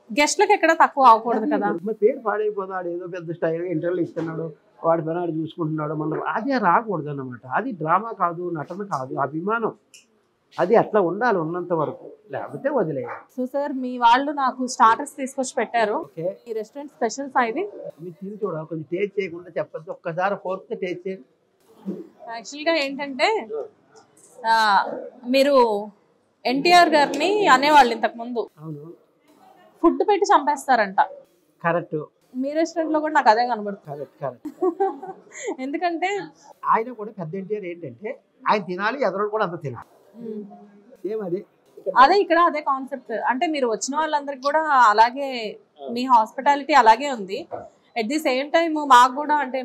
గెస్ట్లకు ఎక్కడ తక్కువ అవ్వకూడదు కదా. మరి పేరు పాడైపోతాడు, ఏదో పెద్ద స్టైల్గా ఇంటర్వ్యూలు ఇస్తున్నాడు, వాడి పని వాడు చూసుకుంటున్నాడు మనం అదే రాకూడదు అన్నమాట. అది డ్రామా కాదు, నటన కాదు, అభిమానం. అది అట్లా ఉండాలి ఉన్నంత వరకు, లేకపోతే వదిలేయాలి. సో సార్ మీ వాళ్ళు నాకు స్టార్టర్స్ తీసుకొచ్చి పెట్టారు. ఓకే, ఈ రెస్టారెంట్ స్పెషల్స్ ఇది మీరు తిని చూడాలి, కొంచెం టేస్ట్ చేయకుండా చెప్పచ్చు. ఒక్కసారి ఫోర్త్ టేస్ట్ చేయండి. యాక్చువల్గా ఏంటంటే మీరు ఎన్టీఆర్ గారిని అనేవాళ్ళు ఇంతకుముందు అవును, ఫుడ్ పెట్టి చంపేస్తారంట. కరెక్ట్. మీ రెస్టారెంట్ లో కూడా నాకు అదే కనబడుతుంది. Correct correct. ఎందుకంటే ఆయన కూడా పెద్ద ఎన్టీఆర్ ఏంటంటే ఆయన తినాలి, ఎదరోడు కూడా అంత తినాలి. ఏమది అదే ఇక్కడ అదే కాన్సెప్ట్. అంటే మీరు వచ్చిన వాళ్ళందరికి కూడా అలాగే మీ హాస్పిటాలిటీ అలాగే ఉంది. అట్ ది సేమ్ టైం మాకు కూడా అంటే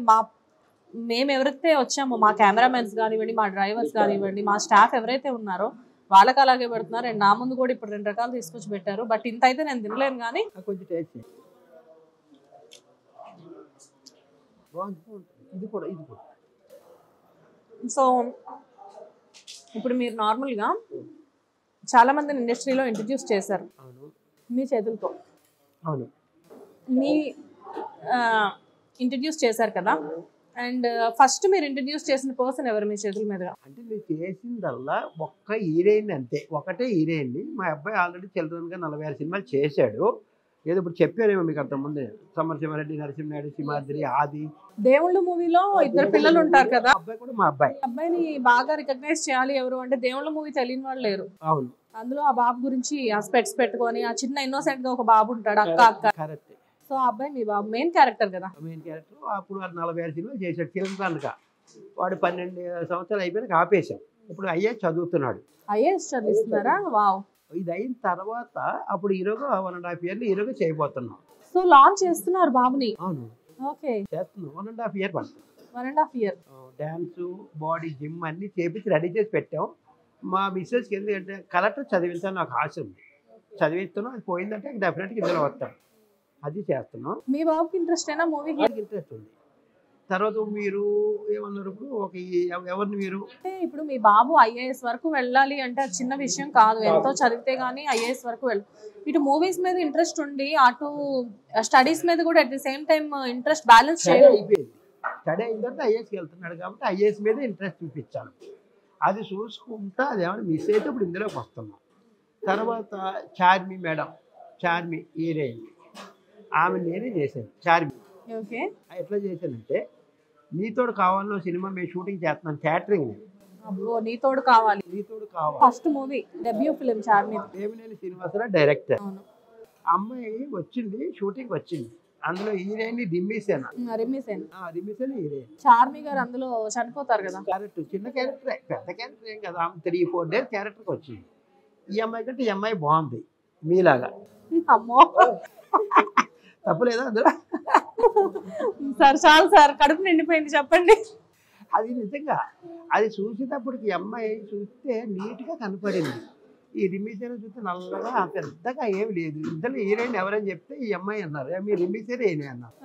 మేము ఎవరైతే వచ్చామో మా కెమెరామెన్స్ కానివ్వండి, మా డ్రైవర్స్ కానివ్వండి, మా స్టాఫ్ ఎవరైతే ఉన్నారో వాళ్ళకి అలాగే పెడుతున్నారు. అండ్ నా ముందు కూడా ఇప్పుడు 2 రకాలు తీసుకొచ్చి పెట్టారు. బట్ ఇంత అయితే నేను తినలేను కానీ కొంచెం టేస్ట్ చేయండి. బాగుంది. ఇది కూడా సో ఇప్పుడు మీరు నార్మల్గా చాలా మందిని ఇండస్ట్రీలో ఇంట్రడ్యూస్ చేశారు. అవును మీ చేతులతో. అవును, మీ ఇంట్రడ్యూస్ చేశారు కదా. అండ్ ఫస్ట్ మీరు ఇంట్రడ్యూస్ చేసిన పర్సన్ ఎవరు మీ చేతుల మీదుగా? అంటే మీరు చేసిందల్లా ఒక్క హీరోయిన్ అంతే, ఒకటే హీరోయిన్ని. మా అబ్బాయి ఆల్రెడీ చిల్డ్రన్గా 46 సినిమాలు చేశాడు. ఏదో ఇప్పుడు చెప్పారేమో మీకు అంతకుముందే, సమరసింహారెడ్డి, నరసింహారెడ్డి, సింహాద్రి, ఆది. దేవుళ్ళు మూవీలో 2 పిల్లలు ఉంటారు కదా. అబ్బాయి కూడా మా అబ్బాయి. అబ్బాయిని బాగా రికగ్నైజ్ చేయాలి ఎవరు అంటే దేవుళ్ళ మూవీ తెలియని వాళ్ళు లేరు. అవును, అందులో ఆ బాబు గురించి ఆ స్పెట్స్ పెట్టుకొని ఆ చిన్న ఇన్నోసెంట్ గా ఒక బాబు ఉంటాడు, అక్క అక్క. కరెక్ట్. సో ఆ అబ్బాయి మీ బాబు మెయిన్ క్యారెక్టర్ కదా. Main character. అప్పుడు వాడు 46 సినిమాలు చేశాడు చిల్డ్రన్గా. వాడు 12 సంవత్సరాలు అయిపోయినాక ఆపేశాం. ఇప్పుడు ఐఏఎస్ చదువుతున్నాడు. ఐఏఎస్ చదివిస్తున్నారా? వావ్. ఇది అయిన తర్వాత అప్పుడు హీరోగా 1.5 ఇయర్లు హీరోగా చేయబోతున్నాం. సో లాంచ్ చేస్తున్నారు బాబుని? అవును, ఓకే. చేస్తున్నాం. 1.5 ఇయర్ పడుతుంది. 1.5 ఇయర్. డ్యాన్సు, బాడీ, జిమ్ అన్నీ చేపించి రెడీ చేసి పెట్టాం. మా మిస్సెస్కి ఎందుకంటే కలెక్టర్ చదివించాలని నాకు ఆశ ఉంది. చదివిస్తున్నాం. అది పోయిందంటే డెఫినెట్గా ఇందులో వస్తాం. అది చేస్తున్నాం. మీ బాబుకి ఇంట్రెస్ట్ అయినా మూవీకి? ఇంట్రెస్ట్ ఉంది. తర్వాత మీరు ఏమన్నారు ఇప్పుడు ఎవరిని మీరు అంటే ఇప్పుడు మీ బాబు ఐఏఎస్ వరకు వెళ్ళాలి అంటే అది చిన్న విషయం కాదు. ఎంతో చదివితే గానీ ఐఏఎస్ వరకు ఇటు మూవీస్ మీద ఇంట్రెస్ట్ ఉండి అటు స్టడీస్ మీద కూడా at the same time interest balance చేయాలి. అయిపోయింది. స్టడీ అయిన తర్వాత ఐఏఎస్కి వెళ్తున్నాడు కాబట్టి ఐఏఎస్ మీద ఇంట్రెస్ట్ చూపించాను. అది చూసుకుంటా అది ఏమైనా మిస్ అయితే ఇప్పుడు ఇందులోకి వస్తున్నాం. తర్వాత చార్మి మేడం, చార్మి హీరోయిన్, ఆమె నేనే చేశాను. చార్మి ఓకే. ఎట్లా చేశానంటే నీతోడు కావాలో సినిమా మేము షూటింగ్ చేస్తున్నాం, క్యాటరింగ్. అబ్బో, నీతోడు కావాలి. నీతోడు కావాలి first movie debut film Charmi. Devineni Srinivasarao director. అవును. అమ్మాయి వచ్చింది, షూటింగ్ వచ్చింది. అందులో హీరోయిన్ రిమ్మిసేన. రిమ్మిసేన్ హీరోయిన్. చార్మి గారు అందులో చనిపోతారు కదా. క్యారెక్టర్ చిన్న క్యారెక్టరే, పెద్ద క్యారెక్టర్ ఏం కదా. 3-4 డేస్ క్యారెక్టర్కి వచ్చింది. ఈ అమ్మాయి కంటే ఈ అమ్మాయి బాగుంది మీలాగా. అమ్మో, తప్పులేదా అందులో? సార్ చాలు సార్, కడుపు నిండిపోయింది, చెప్పండి. అది నిజంగా అది చూసేటప్పటికి ఈ అమ్మాయి చూస్తే నీట్గా కనపడింది. ఈ రిమిసేన చూస్తే నల్లగా పెద్దగా ఏమి లేదు. ఇద్దరు హీరోయిన్ ఎవరని చెప్తే ఈ అమ్మాయి అన్నారు. మీ రిమిసేనే ఏనే అన్నారు.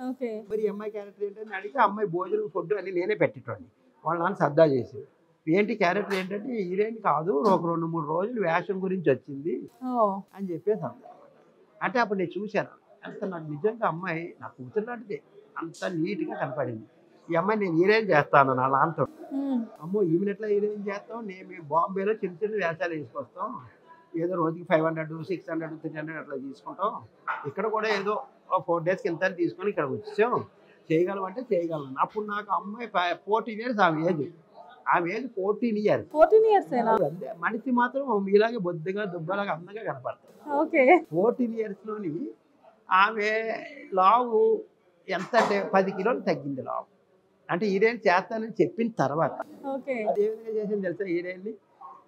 మరి ఈ అమ్మాయి క్యారెక్టర్ ఏంటని అడిగితే అమ్మాయి భోజనం ఫుడ్ అని నేనే పెట్టేటోండి. వాళ్ళ నాన్న సర్దా చేసి ఏంటి క్యారెక్టర్ ఏంటంటే హీరోయిన్ కాదు, ఒక 2-3 రోజులు వేషం గురించి వచ్చింది అని చెప్పేసి అన్నారు. అంటే అప్పుడు నేను చూశాను. అంత నాకు నిజంగా అమ్మాయి నా కూతురులాంటిదే, అంత నీట్గా కనపడింది. ఈ అమ్మాయి నేను హీరోయిన్ చేస్తాను నా నాన్నతో. అమ్మో ఈమెను ఎట్లా హీరోయిన్ చేస్తాం, మేము బాంబేలో చిన్న చిన్న వేషాలు వేసుకొస్తాం, ఏదో రోజుకి 500, 600, 300 అట్లా తీసుకుంటాం. ఇక్కడ కూడా ఏదో 4 డేస్కి ఎంత తీసుకొని ఇక్కడ వచ్చాం, చేయగలమంటే చేయగలను. అప్పుడు నాకు అమ్మాయి 14 ఇయర్స్ ఆమె ఏజ్. 14 ఇయర్స్. 14 ఇయర్స్ అంతే. మనిషి మాత్రం మీలాగే బొద్దుగా దుబ్బలాగా అందంగా కనపడతారు. 14 ఇయర్స్లోని ఆమె లావు ఎంత అంటే 10 కిలోలు తగ్గింది లావు. అంటే హీరోయిన్ చేస్తానని చెప్పిన తర్వాత అదే విధంగా చేసింది తెలుసా హీరోయిన్ని?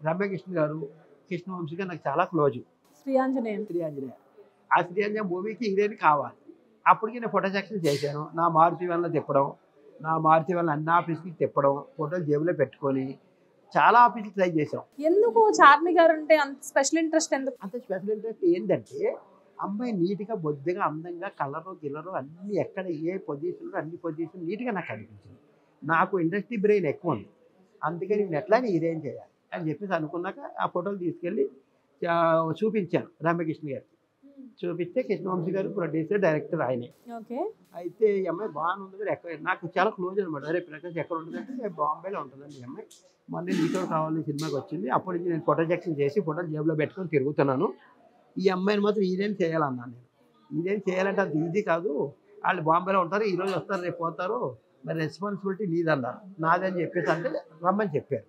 రమ్యకృష్ణ గారు, కృష్ణవంశీ గారు నాకు చాలా క్లోజ్. శ్రీ ఆంజనేయ. ఆ శ్రీ ఆంజనేయ మూవీకి హీరోయిన్ కావాలి. అప్పటికి నేను ఫోటో సెక్షన్ చేశాను. నా మారుతి వల్ల తిప్పడం, నా మారుతి వల్ల అన్ని ఆఫీస్కి తిప్పడం, ఫోటోలు జేబులో పెట్టుకొని చాలా ఆఫీస్కి ట్రై చేసాం. ఎందుకు చార్మి గారు అంటే అంత స్పెషల్ ఇంట్రెస్ట్? ఎందుకు అంత స్పెషల్ ఇంట్రెస్ట్ ఏంటంటే అమ్మాయి నీట్గా బొద్దుగా అందంగా కలరు గిల్లరు అన్నీ ఎక్కడ ఏ పొజిషన్లో అన్ని పొజిషన్ నీట్గా నాకు అనిపించింది. నాకు ఇండస్ట్రీ బ్రెయిన్ ఎక్కువ ఉంది, అందుకని నేను ఎట్లా హీరోయిన్ చేయాలి అని చెప్పేసి అనుకున్నాక ఆ ఫోటోలు తీసుకెళ్ళి చూపించాను రమ్యకృష్ణ గారికి. చూపిస్తే కృష్ణవంశీ గారు ప్రొడ్యూసర్ డైరెక్టర్ ఆయనే. ఓకే. అయితే ఈ అమ్మాయి బాగానే ఉంది మరి ఎక్కడ నాకు చాలా క్లోజ్ అనమాట. అరే ప్రకాష్ ఎక్కడ ఉంటుందంటే "నేను బాంబేలో ఉంటుందండి ఈ అమ్మాయి. మొన్న నీతో కావాలి సినిమాకి వచ్చింది. అప్పటి నుంచి నేను ఫోటో సెక్షన్ చేసి ఫోటోలు జేబులో పెట్టుకొని తిరుగుతున్నాను. ఈ అమ్మాయిని మాత్రం ఈడేం చేయాలన్నాను నేను. ఈడేం చేయాలంటే అంత ఈజీ కాదు. వాళ్ళు బాంబేలో ఉంటారు, ఈరోజు వస్తారు రేపు పోతారు, మరి రెస్పాన్సిబిలిటీ నీదన్నారు. నాదని చెప్పేసి అంటే రమ్మని చెప్పారు.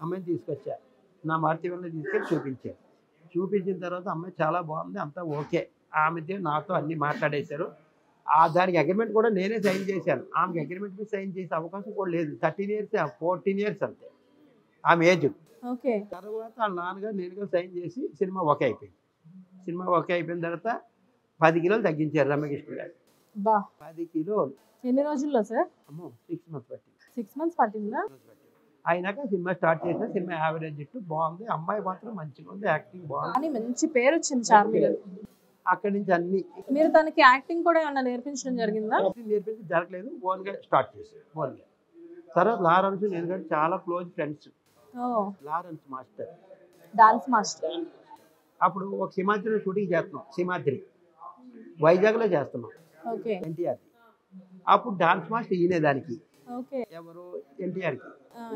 అమ్మాయిని తీసుకొచ్చా, నా మారుతి వల్ల తీసుకెళ్ళి చూపించారు. చూపించిన తర్వాత అమ్మాయి చాలా బాగుంది, అంతా ఓకే. ఆమెతో నాతో అన్నీ మాట్లాడేశారు. దానికి అగ్రిమెంట్ కూడా నేనే సైన్ చేశాను. ఆమెకి అగ్రిమెంట్ మీద సైన్ చేసే అవకాశం కూడా లేదు. 13 ఇయర్స్ 14 ఇయర్స్ అంతే ఆమె ఏజ్. ఓకే. తర్వాత వాళ్ళ నాన్నగారు నేనుగా సైన్ చేసి సినిమా ఓకే అయిపోయింది. సినిమా ఓకే అయిపోయిన తర్వాత 10 కిలోలు తగ్గించారు రమ్యకృష్ణ గారు. 10 కిలోలు. ఎన్ని రోజుల్లో సార్? అమ్మో 6 మంత్స్ పట్టింది. 6 మంత్స్ పట్టిందా? అయినాక సినిమా స్టార్ట్ చేసిన సినిమా యావరేజ్ ఇట్టు బాగుంది. అమ్మాయి మాత్రం మంచిగా ఉంది, యాక్టింగ్ బాగుంది. కానీ మంచి పేరు వచ్చింది చార్మిగా. అక్కడి నుంచి అన్ని మీరు తనకి యాక్టింగ్ కూడా ఏమన్నా నేర్పించడం జరిగిందా? నేర్పించి జరగలేదు, ఓన్గా స్టార్ట్ చేశారు ఓన్గా. తర్వాత లారెన్స్ నేను కూడా చాలా close friends. Lawrence master, dance master. అప్పుడు ఒక సింహాద్రి షూటింగ్ చేస్తున్నాం, సింహాద్రి వైజాగ్లో చేస్తున్నాం ఓకే. ఎన్టీఆర్. అప్పుడు డాన్స్ మాస్టర్ ఈయనే దానికి. ఓకే. ఎవరు? ఎన్టీఆర్కి.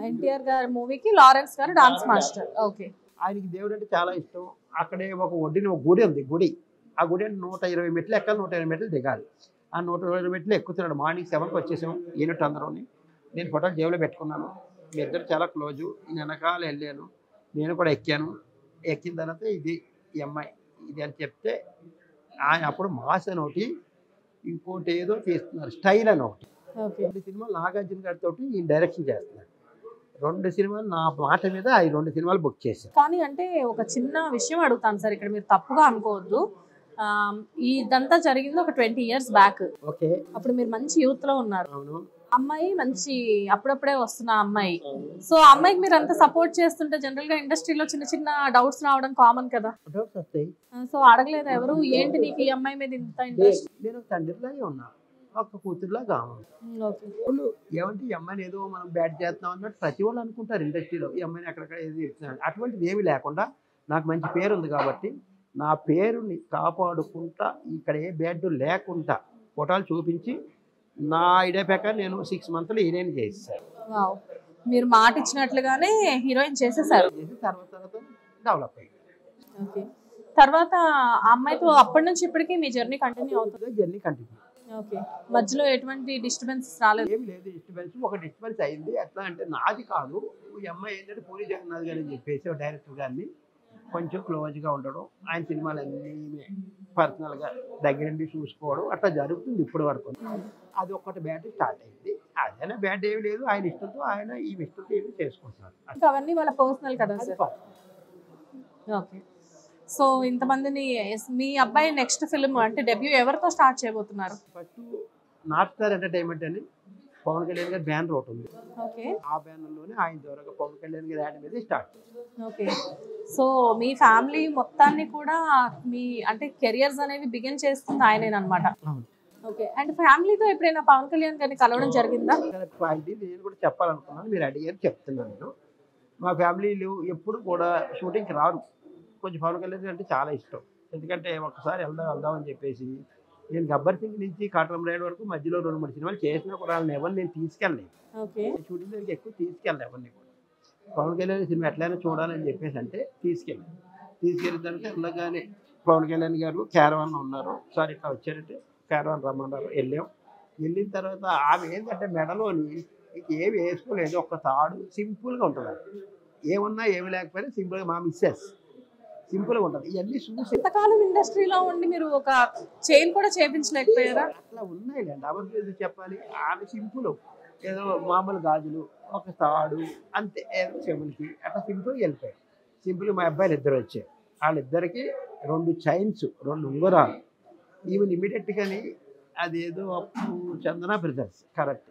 ఎన్టీఆర్ గారి మూవీకి లారెన్స్ గారు డాన్స్ మాస్టర్. ఓకే. ఆయనకి దేవుడు అంటే చాలా ఇష్టం. అక్కడే ఒక ఒడ్డున ఒక గుడి ఉంది. గుడి, ఆ గుడి అంటే 120 మెట్లు ఎక్కాలి, 120 మెట్లు దిగాలి. ఆ 120 మెట్లు ఎక్కుతున్నాడు. మార్నింగ్ 7కి వచ్చేసాం యూనిట్ అందరూని. నేను ఫోటోలు జేబులో పెట్టుకున్నాను. మీ ఇద్దరు చాలా క్లోజు. నేను వెనకాల వెళ్ళాను, నేను కూడా ఎక్కాను. ఎక్కిన తర్వాత ఇది ఈ అమ్మాయి ఇది అని చెప్తే ఆయన అప్పుడు మాస్ అని ఒకటి, ఇంకోటి ఏదో తీస్తున్నారు స్టైల్ అని ఒకటి. 2 సినిమాలు నాగార్జున గారితో ఈయన డైరెక్షన్ చేస్తున్నారు. 2 సినిమాలు నా మాట మీద ఈ 2 సినిమాలు బుక్ చేశారు. కానీ అంటే ఒక చిన్న విషయం అడుగుతాను సార్, ఇక్కడ మీరు తప్పుగా అనుకోవద్దు. ఇదంతా జరిగింది ఒక 20 ఇయర్స్ బ్యాక్. ఓకే. అప్పుడు మీరు మంచి యూత్ లో ఉన్నారు. అవును. అమ్మాయి మంచి అప్పుడప్పుడే వస్తున్న అమ్మాయి. సో అమ్మాయికి మీరు అంత సపోర్ట్ చేస్తుంటే జనరల్ గా ఇండస్ట్రీలో చిన్న చిన్న డౌట్స్ రావడం కామన్ కదా. డౌట్స్ వస్తాయి. సో అడగలేదు ఎవరు, ఏంటి నీకు ఈ అమ్మాయి మీద ఇంత ఇంట్రెస్ట్? నేను తండ్రిలాగే ఉన్నా, ఒక కూతురులాగా. ఓకే. వాళ్ళు ఏమంటే ఈ అమ్మాయిని ఏదో మనం బ్యాట్ చేస్తున్నాం అన్నట్టు ప్రతి వాళ్ళు అనుకుంటారు ఇండస్ట్రీలో. ఈ అమ్మాయిని అక్కడక్కడ ఏదో చెప్తున్నాను. అటువంటిది ఏమీ లేకుండా నాకు మంచి పేరు ఉంది కాబట్టి నా పేరుని కాపాడుకుంటా ఇక్కడ ఏ బ్యాడ్ లేకుండా ఫోటోలు చూపించి నా ఐడియా ప్రకారం నేను 6 మంత్స్లో హీరోయిన్ చేసేసాను. మీరు మాట ఇచ్చినట్లుగానే హీరోయిన్ చేసేసారు. తర్వాత డెవలప్ అయ్యింది. ఓకే. తర్వాత ఆ అమ్మాయితో అప్పటి నుంచి ఇప్పటికీ మీ జర్నీ కంటిన్యూ అవుతుంది? Journey continue. ఓకే. మధ్యలో ఎటువంటి డిస్టర్బెన్సెస్ రాలేదు? ఏం లేదు. డిస్టర్బెన్స్ ఒక డిస్టర్బెన్స్ అయింది. ఎట్లా అంటే నాది కాదు, ఈ అమ్మాయి ఏంటంటే పూరి జగన్నాథ్ గారు అని చెప్పేసి డైరెక్టర్ గారిని కొంచెం క్లోజ్గా ఉండడం, ఆయన సినిమాలన్నీ పర్సనల్గా దగ్గర నుండి చూసుకోవడం అట్లా జరుగుతుంది ఇప్పటి వరకు. అది ఒక్కటి బ్యాడ్ స్టార్ట్ అయింది. అదైనా బ్యాడ్ ఏమి లేదు. ఆయన ఇష్టంతో ఆయన ఈ ఇష్టంతో ఏమి చేసుకుంటున్నారు. అవన్నీ వాళ్ళ పర్సనల్ కదా సార్. ఓకే. సో ఇంతమందిని మీ అబ్బాయి నెక్స్ట్ ఫిల్మ్ అంటే డెబ్యూ ఎవరితో స్టార్ట్ చేయబోతున్నారు? ఫస్ట్ నార్త్ స్టార్ ఎంటర్టైన్మెంట్ అని పవన్ కళ్యాణ్ గారి బ్యానర్ ఒకటి ఉంది. ఓకే. ఆ బ్యానర్లోనే ఆయన ద్వారా పవన్ కళ్యాణ్ గారి యాడ్ మీద స్టార్ట్. ఓకే. సో మీ ఫ్యామిలీ మొత్తాన్ని కూడా మీ అంటే కెరియర్స్ అనేవి బిగిన్ చేస్తుంది ఆయనేనమాట. అవును. ఓకే. అండ్ ఫ్యామిలీతో ఎప్పుడైనా పవన్ కళ్యాణ్ గారిని కలవడం జరిగిందా? క్వాలిటీ నేను కూడా చెప్పాలనుకున్నాను, మీరు అడిగారు చెప్తున్నాను. నేను మా ఫ్యామిలీలు ఎప్పుడు కూడా షూటింగ్కి రారు. కొంచెం పవన్ కళ్యాణ్ అంటే చాలా ఇష్టం. ఎందుకంటే ఒకసారి వెళ్దాం అని చెప్పేసి నేను గబ్బర్ సింగ్ నుంచి కాటరం రైడ్ వరకు మధ్యలో 2-3 సినిమాలు చేసినా కూడా వాళ్ళని ఎవరిని నేను తీసుకెళ్ళలేదు. ఓకే. షూటింగ్ దగ్గరికి ఎక్కువ తీసుకెళ్ళలేదు ఎవరిని కూడా. పవన్ కళ్యాణ్ సినిమా ఎట్లయినా చూడాలని చెప్పేసి అంటే తీసుకెళ్ళిన తర్వాత వెళ్ళగానే పవన్ కళ్యాణ్ గారు క్యారవాన్ ఉన్నారు, సార్ ఇట్లా వచ్చారంటే క్యారవాన్ రమ్మన్నారు. వెళ్ళిన తర్వాత ఆమె ఏంటంటే మెడలోని ఏమి వేసుకోలేదు, ఒక్క తాడు సింపుల్గా ఉంటుంది. ఏమన్నా ఏమి లేకపోయినా సింపుల్గా మా మిస్సెస్ సింపుల్గా ఉంటుంది. ఇవన్నీ చూసి ఎంతకాలం ఇండస్ట్రీలో ఉండి మీరు ఒక చైన్ కూడా చేయించలేకపోయారా? అట్లా ఉన్నాయిలేండి, అవన్నీ ఎందుకు చెప్పాలి. ఆమె సింపుల్ ఏదో మామూలు గాజులు, ఒక తాడు అంతే, ఏదో చెవులకి అట్లా సింపుల్గా వెళ్ళిపోయాయి. సింపుల్గా మా అబ్బాయిలు 2 వచ్చారు. వాళ్ళిద్దరికి 2 చైన్స్, 2 ఉంగరాలు. ఈవెన్ ఇమీడియట్గాని అదేదో అప్పుడు Chandana brothers, correct,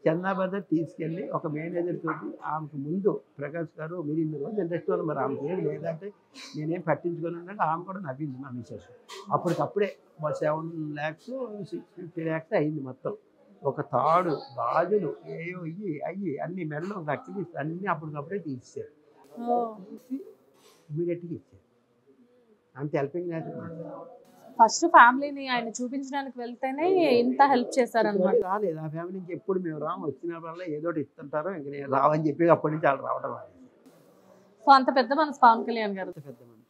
Chandana brother తీసుకెళ్ళి ఒక మేనేజర్ తోటి ఆమెకు ముందు ప్రకాష్ గారు మీరు ఇన్ని రోజులు ఇండస్ట్రీలో మరి ఆమెకు ఏమి లేదంటే నేనేం పట్టించుకొని అంటే ఆమె కూడా నవ్వింది మా మిస్సెస్. అప్పటికప్పుడే 7 lakhs 50 lakhs అయింది మొత్తం. ఒక తాడు, గాజులు, ఏయో అయ్యి అన్ని మెడలో నక్కిలి అన్నీ అప్పటికప్పుడే తీసేసారు. తీసి ఇమీడియట్గా ఇచ్చారు. అంత హెల్పింగ్ నేచర్. ఫస్ట్ ఫ్యామిలీని ఆయన చూపించడానికి వెళ్తేనే ఇంత హెల్ప్ చేశారనమాట. రాలేదు ఆ ఫ్యామిలీ నుంచి ఎప్పుడు మేము రాము, వచ్చినప్పుడల్లా ఏదో ఒకటి ఇస్తుంటారు, ఇంక నేను రావని చెప్పి అప్పటి నుంచి వాళ్ళు రావడం. సో అంత పెద్ద మనసు పవన్ కళ్యాణ్ గారు. పెద్ద మనసు.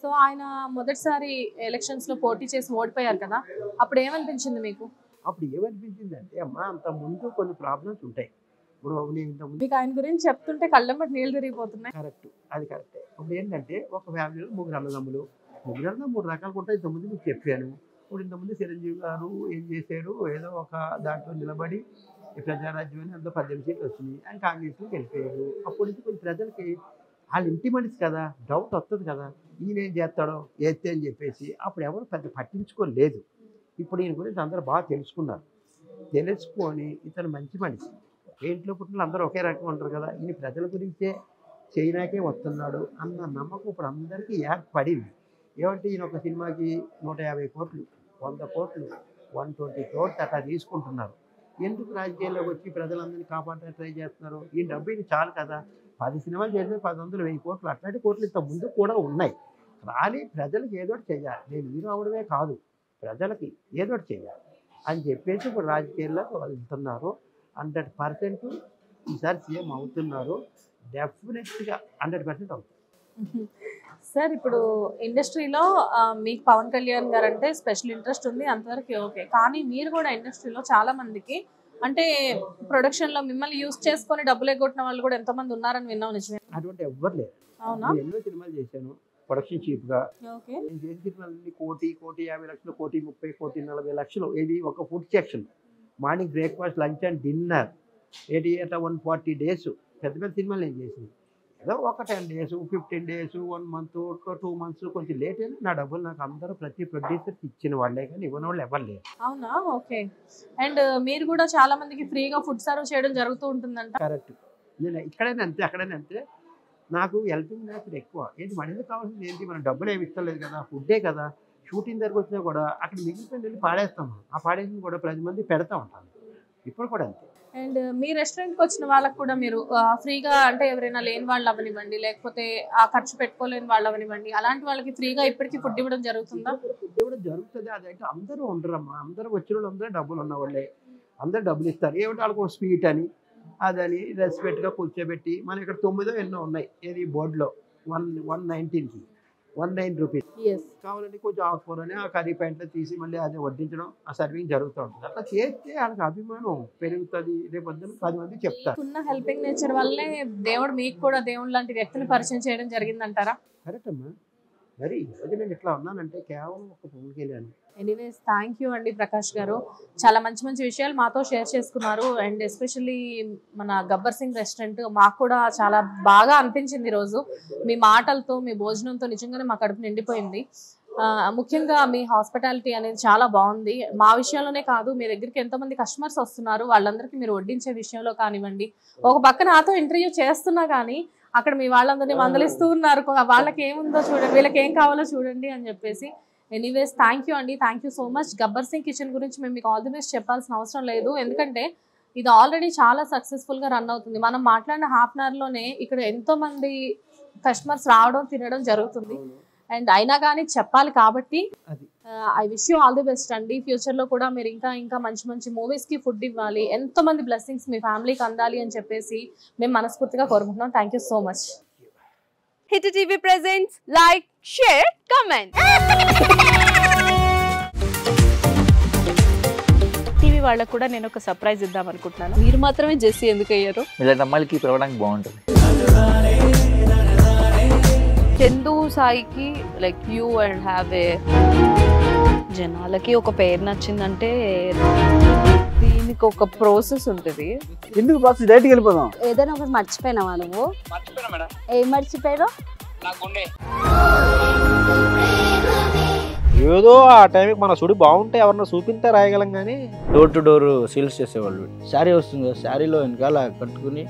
సో ఆయన మొదటిసారి ఎలక్షన్స్ లో పోటీ చేసి ఓడిపోయారు కదా, అప్పుడు ఏమనిపించింది మీకు? అప్పుడు ఏమనిపించింది అంటే అమ్మా అంత ముందు కొన్ని ప్రాబ్లమ్స్ ఉంటాయి. ఇప్పుడు నేను ఇంతకుముందు మీకు ఆయన గురించి చెప్తుంటే కళ్ళెంబటి నీళ్ళు తిరిగిపోతున్నాయి. కరెక్ట్, అది కరెక్టే. ఇప్పుడు ఏంటంటే ఒక ఫ్యామిలీలో 3 అన్నదమ్ములు, 3 అన్న 3 రకాలుగా ఉంటాయి. ఇంతకుముందు మీకు చెప్పాను. ఇప్పుడు ఇంతకుముందు చిరంజీవి గారు ఏం చేశారు, ఏదో ఒక దాంట్లో నిలబడి ప్రజారాజ్యం అని అందులో 18 సీట్లు వచ్చినాయి, ఆయన కాంగ్రెస్లోకి వెళ్ళిపోయారు. అప్పటి నుంచి కొంచెం ప్రజలకి వాళ్ళు ఇంటి మనిషి కదా, డౌట్ వస్తుంది కదా, ఈయన ఏం చేస్తాడో చేస్తే అని చెప్పేసి అప్పుడు ఎవరు పెద్ద పట్టించుకోలేదు. ఇప్పుడు ఈయన గురించి అందరూ బాగా తెలుసుకున్నారు. తెలుసుకొని ఇతను మంచి మనిషి, ఇంట్లో పుట్టిన అందరూ ఒకే రకంగా ఉంటారు కదా, ఈయన ప్రజల గురించే చైనాకే వస్తున్నాడు అన్న నమ్మకం ఇప్పుడు అందరికీ ఏర్పడింది. ఏమంటే ఈయన ఒక సినిమాకి 150 కోట్లు, 100 కోట్లు, 120 కోట్లు అట్లా తీసుకుంటున్నారు. ఎందుకు రాజకీయాల్లోకి వచ్చి ప్రజలందరినీ కాపాడడానికి ట్రై చేస్తున్నారు? ఈ డబ్బు ఇది చాలు కదా, 10 సినిమాలు చేస్తే 100, 1000 కోట్లు అట్లాంటి కోట్లు ఇంత ముందు కూడా ఉన్నాయి. కానీ ప్రజలకు ఏదో ఒకటి చేయాలి, నేను హీరో అవడమే కాదు, ప్రజలకి ఏదో ఒకటి చేయాలి అని చెప్పేసి ఇప్పుడు రాజకీయాల్లో వెళ్తున్నారు. 100% ఈసారి సీఎం అవుతున్నారు. డెఫినెట్గా 100% అవుతుంది. సార్ ఇప్పుడు ఇండస్ట్రీలో మీకు పవన్ కళ్యాణ్ గారు అంటే స్పెషల్ ఇంట్రెస్ట్ ఉంది, అంతవరకు ఓకే. కానీ మీరు కూడా ఇండస్ట్రీలో చాలా మందికి అంటే ప్రొడక్షన్లో మిమ్మల్ని యూజ్ చేసుకొని డబ్బులు ఎగ్గొట్టిన వాళ్ళు కూడా ఎంతమంది ఉన్నారని విన్నాం, నిజమే? అటువంటి ఎవ్వరు లేరు. అవునా? ఎన్నో సినిమాలు చేశాను ప్రొడక్షన్ చీప్గా. ఓకే. నేను చేసిన సినిమాలన్నీ 1,50,00,000, 1,30,00,000, 1,40,00,000. ఇది ఒక food section, morning breakfast, lunch and dinner. అట్లా 140 days పెద్ద పెద్ద సినిమాలు నేను చేసింది. ఏదో ఒక 10 days, 15 days, 1 month, 2 months కొంచెం లేట్ అయినా నా డబ్బులు నాకు అందరూ ప్రతి ప్రొడ్యూసర్కి ఇచ్చిన వాళ్ళే, కానీ ఇవ్వని వాళ్ళు ఎవరు లేరు. అవునా? ఓకే. అండ్ మీరు కూడా చాలా మందికి ఫ్రీగా ఫుడ్ సర్వ్ చేయడం జరుగుతూ ఉంటుందంట. కరెక్ట్. నేను ఇక్కడైనా అంతే, అక్కడైనా అంతే. నాకు హెల్పింగ్ నేచర్ ఎక్కువ. ఏంటి మనకి కావాల్సింది ఏంటి, మనం డబ్బులు ఏమి ఇస్తలేదు కదా, ఫుడ్డే కదా. షూటింగ్ దగ్గరకు వచ్చినా కూడా అక్కడ మిగిలిపోయిన వెళ్ళి పాడేస్తాము, ఆ పాడేసిన కూడా 10 మంది పెడతా ఉంటాను. ఇప్పుడు కూడా అంతే. అండ్ మీ రెస్టారెంట్కి వచ్చిన వాళ్ళకి కూడా మీరు ఫ్రీగా, అంటే ఎవరైనా లేని వాళ్ళు అవనివ్వండి, లేకపోతే ఆ ఖర్చు పెట్టుకోలేని వాళ్ళు అవనివ్వండి, అలాంటి వాళ్ళకి ఫ్రీగా ఇప్పటికీ ఫుడ్ ఇవ్వడం జరుగుతుందా? ఫుడ్ ఇవ్వడం జరుగుతుంది. అదైతే అందరూ ఉండరమ్మా, అందరూ వచ్చిన వాళ్ళు అందరూ డబ్బులు ఉన్నవాళ్ళే, అందరూ డబ్బులు ఇస్తారు. ఏమిటి వాళ్ళకి ఒక స్వీట్ అని అదని రెస్పెక్ట్గా కూర్చోబెట్టి, మన ఇక్కడ 9 ఎన్నో ఉన్నాయి ఏది బోర్డులో 119కి 109 రూపీస్. కావాలంటే కొంచెం ఆకుకూర అని ఆ కర్రీ ప్యాంట్లో తీసి మళ్ళీ అది వడ్డించడం, ఆ సర్వింగ్ జరుగుతూ ఉంటుంది. అట్లా చేస్తే వాళ్ళకి అభిమానం పెరుగుతుంది. రేపు పొద్దున్న 10 మంది చెప్తారు. ఉన్న హెల్పింగ్ నేచర్ వల్లే దేవుడు మీకు కూడా దేవుడు లాంటి వ్యక్తిని పరిచయం చేయడం జరిగిందంటారా? కరెక్ట్ అమ్మా. మరి ఈరోజు నేను ఇట్లా ఉన్నానంటే కేవలం ఒక Pawan Kalyan. Anyways thank you అండి ప్రకాష్ గారు, చాలా మంచి మంచి విషయాలు మాతో షేర్ చేసుకున్నారు. అండ్ ఎస్పెషల్లీ మన గబ్బర్ సింగ్ రెస్టారెంట్ మాకు కూడా చాలా బాగా అనిపించింది ఈరోజు. మీ మాటలతో, మీ భోజనంతో నిజంగానే మా కడుపు నిండిపోయింది. ముఖ్యంగా మీ హాస్పిటాలిటీ అనేది చాలా బాగుంది. మా విషయంలోనే కాదు, మీ దగ్గరికి ఎంతోమంది కస్టమర్స్ వస్తున్నారు, వాళ్ళందరికీ మీరు వడ్డించే విషయంలో కానివ్వండి, ఒక పక్క నాతో ఇంటర్వ్యూ చేస్తున్నా కానీ అక్కడ మీ వాళ్ళందరినీ మందలిస్తూ ఉన్నారు, వాళ్ళకి ఏముందో చూడండి, వీళ్ళకి ఏం కావాలో చూడండి అని చెప్పేసి. ఎనీవేస్ థ్యాంక్ యూ అండి, thank you so much. Gabbar Singh kitchen గురించి మేము మీకు ఆల్ ది బెస్ట్ చెప్పాల్సిన అవసరం లేదు, ఎందుకంటే ఇది ఆల్రెడీ చాలా సక్సెస్ఫుల్గా రన్ అవుతుంది. మనం మాట్లాడిన ½ an hourలోనే ఇక్కడ ఎంతోమంది కస్టమర్స్ రావడం, తినడం జరుగుతుంది. అండ్ అయినా కానీ చెప్పాలి కాబట్టి I wish you all the best అండి. ఫ్యూచర్లో కూడా మీరు ఇంకా ఇంకా మంచి మంచి మూవీస్కి ఫుడ్ ఇవ్వాలి, ఎంతోమంది బ్లెస్సింగ్స్ మీ ఫ్యామిలీకి అందాలి అని చెప్పేసి మేము మనస్ఫూర్తిగా కోరుకుంటున్నాం. Thank you so much. Hit TV presents like, share, comment. TV వాళ్ళకు కూడా నేను ఒక సర్ప్రైజ్ ఇద్దాం అనుకుంటున్నాను. మీరు మాత్రమే జెస్సీ ఎందుకు అయ్యారు? ఇలాంటి అమ్మాయిలకి పిలవడానికి బాగుంటుంది. చందు సాయికి like you and have a, జనాలకి ఒక పేరు నచ్చిందంటే దీనికి ఒక ప్రాసెస్ ఉంటుంది. ఎందుకు ప్రాసెస్ డైరెక్ట్‌గా వెళ్ళిపోదాం. ఏదైనా ఒకటి మర్చిపోయినావా నువ్వు? మర్చిపోయినా మేడం. ఏం మర్చిపోయావు? నా గుండె. ఏదో ఆ టైంకి మన సుడి బాగుంటే ఎవరన్నా చూపిస్తే రాయగలం కానీ డోర్ టు డోర్ సేల్స్ చేసేవాళ్ళు. శారీ వస్తుంది, శారీలో వెనకాల కట్టుకుని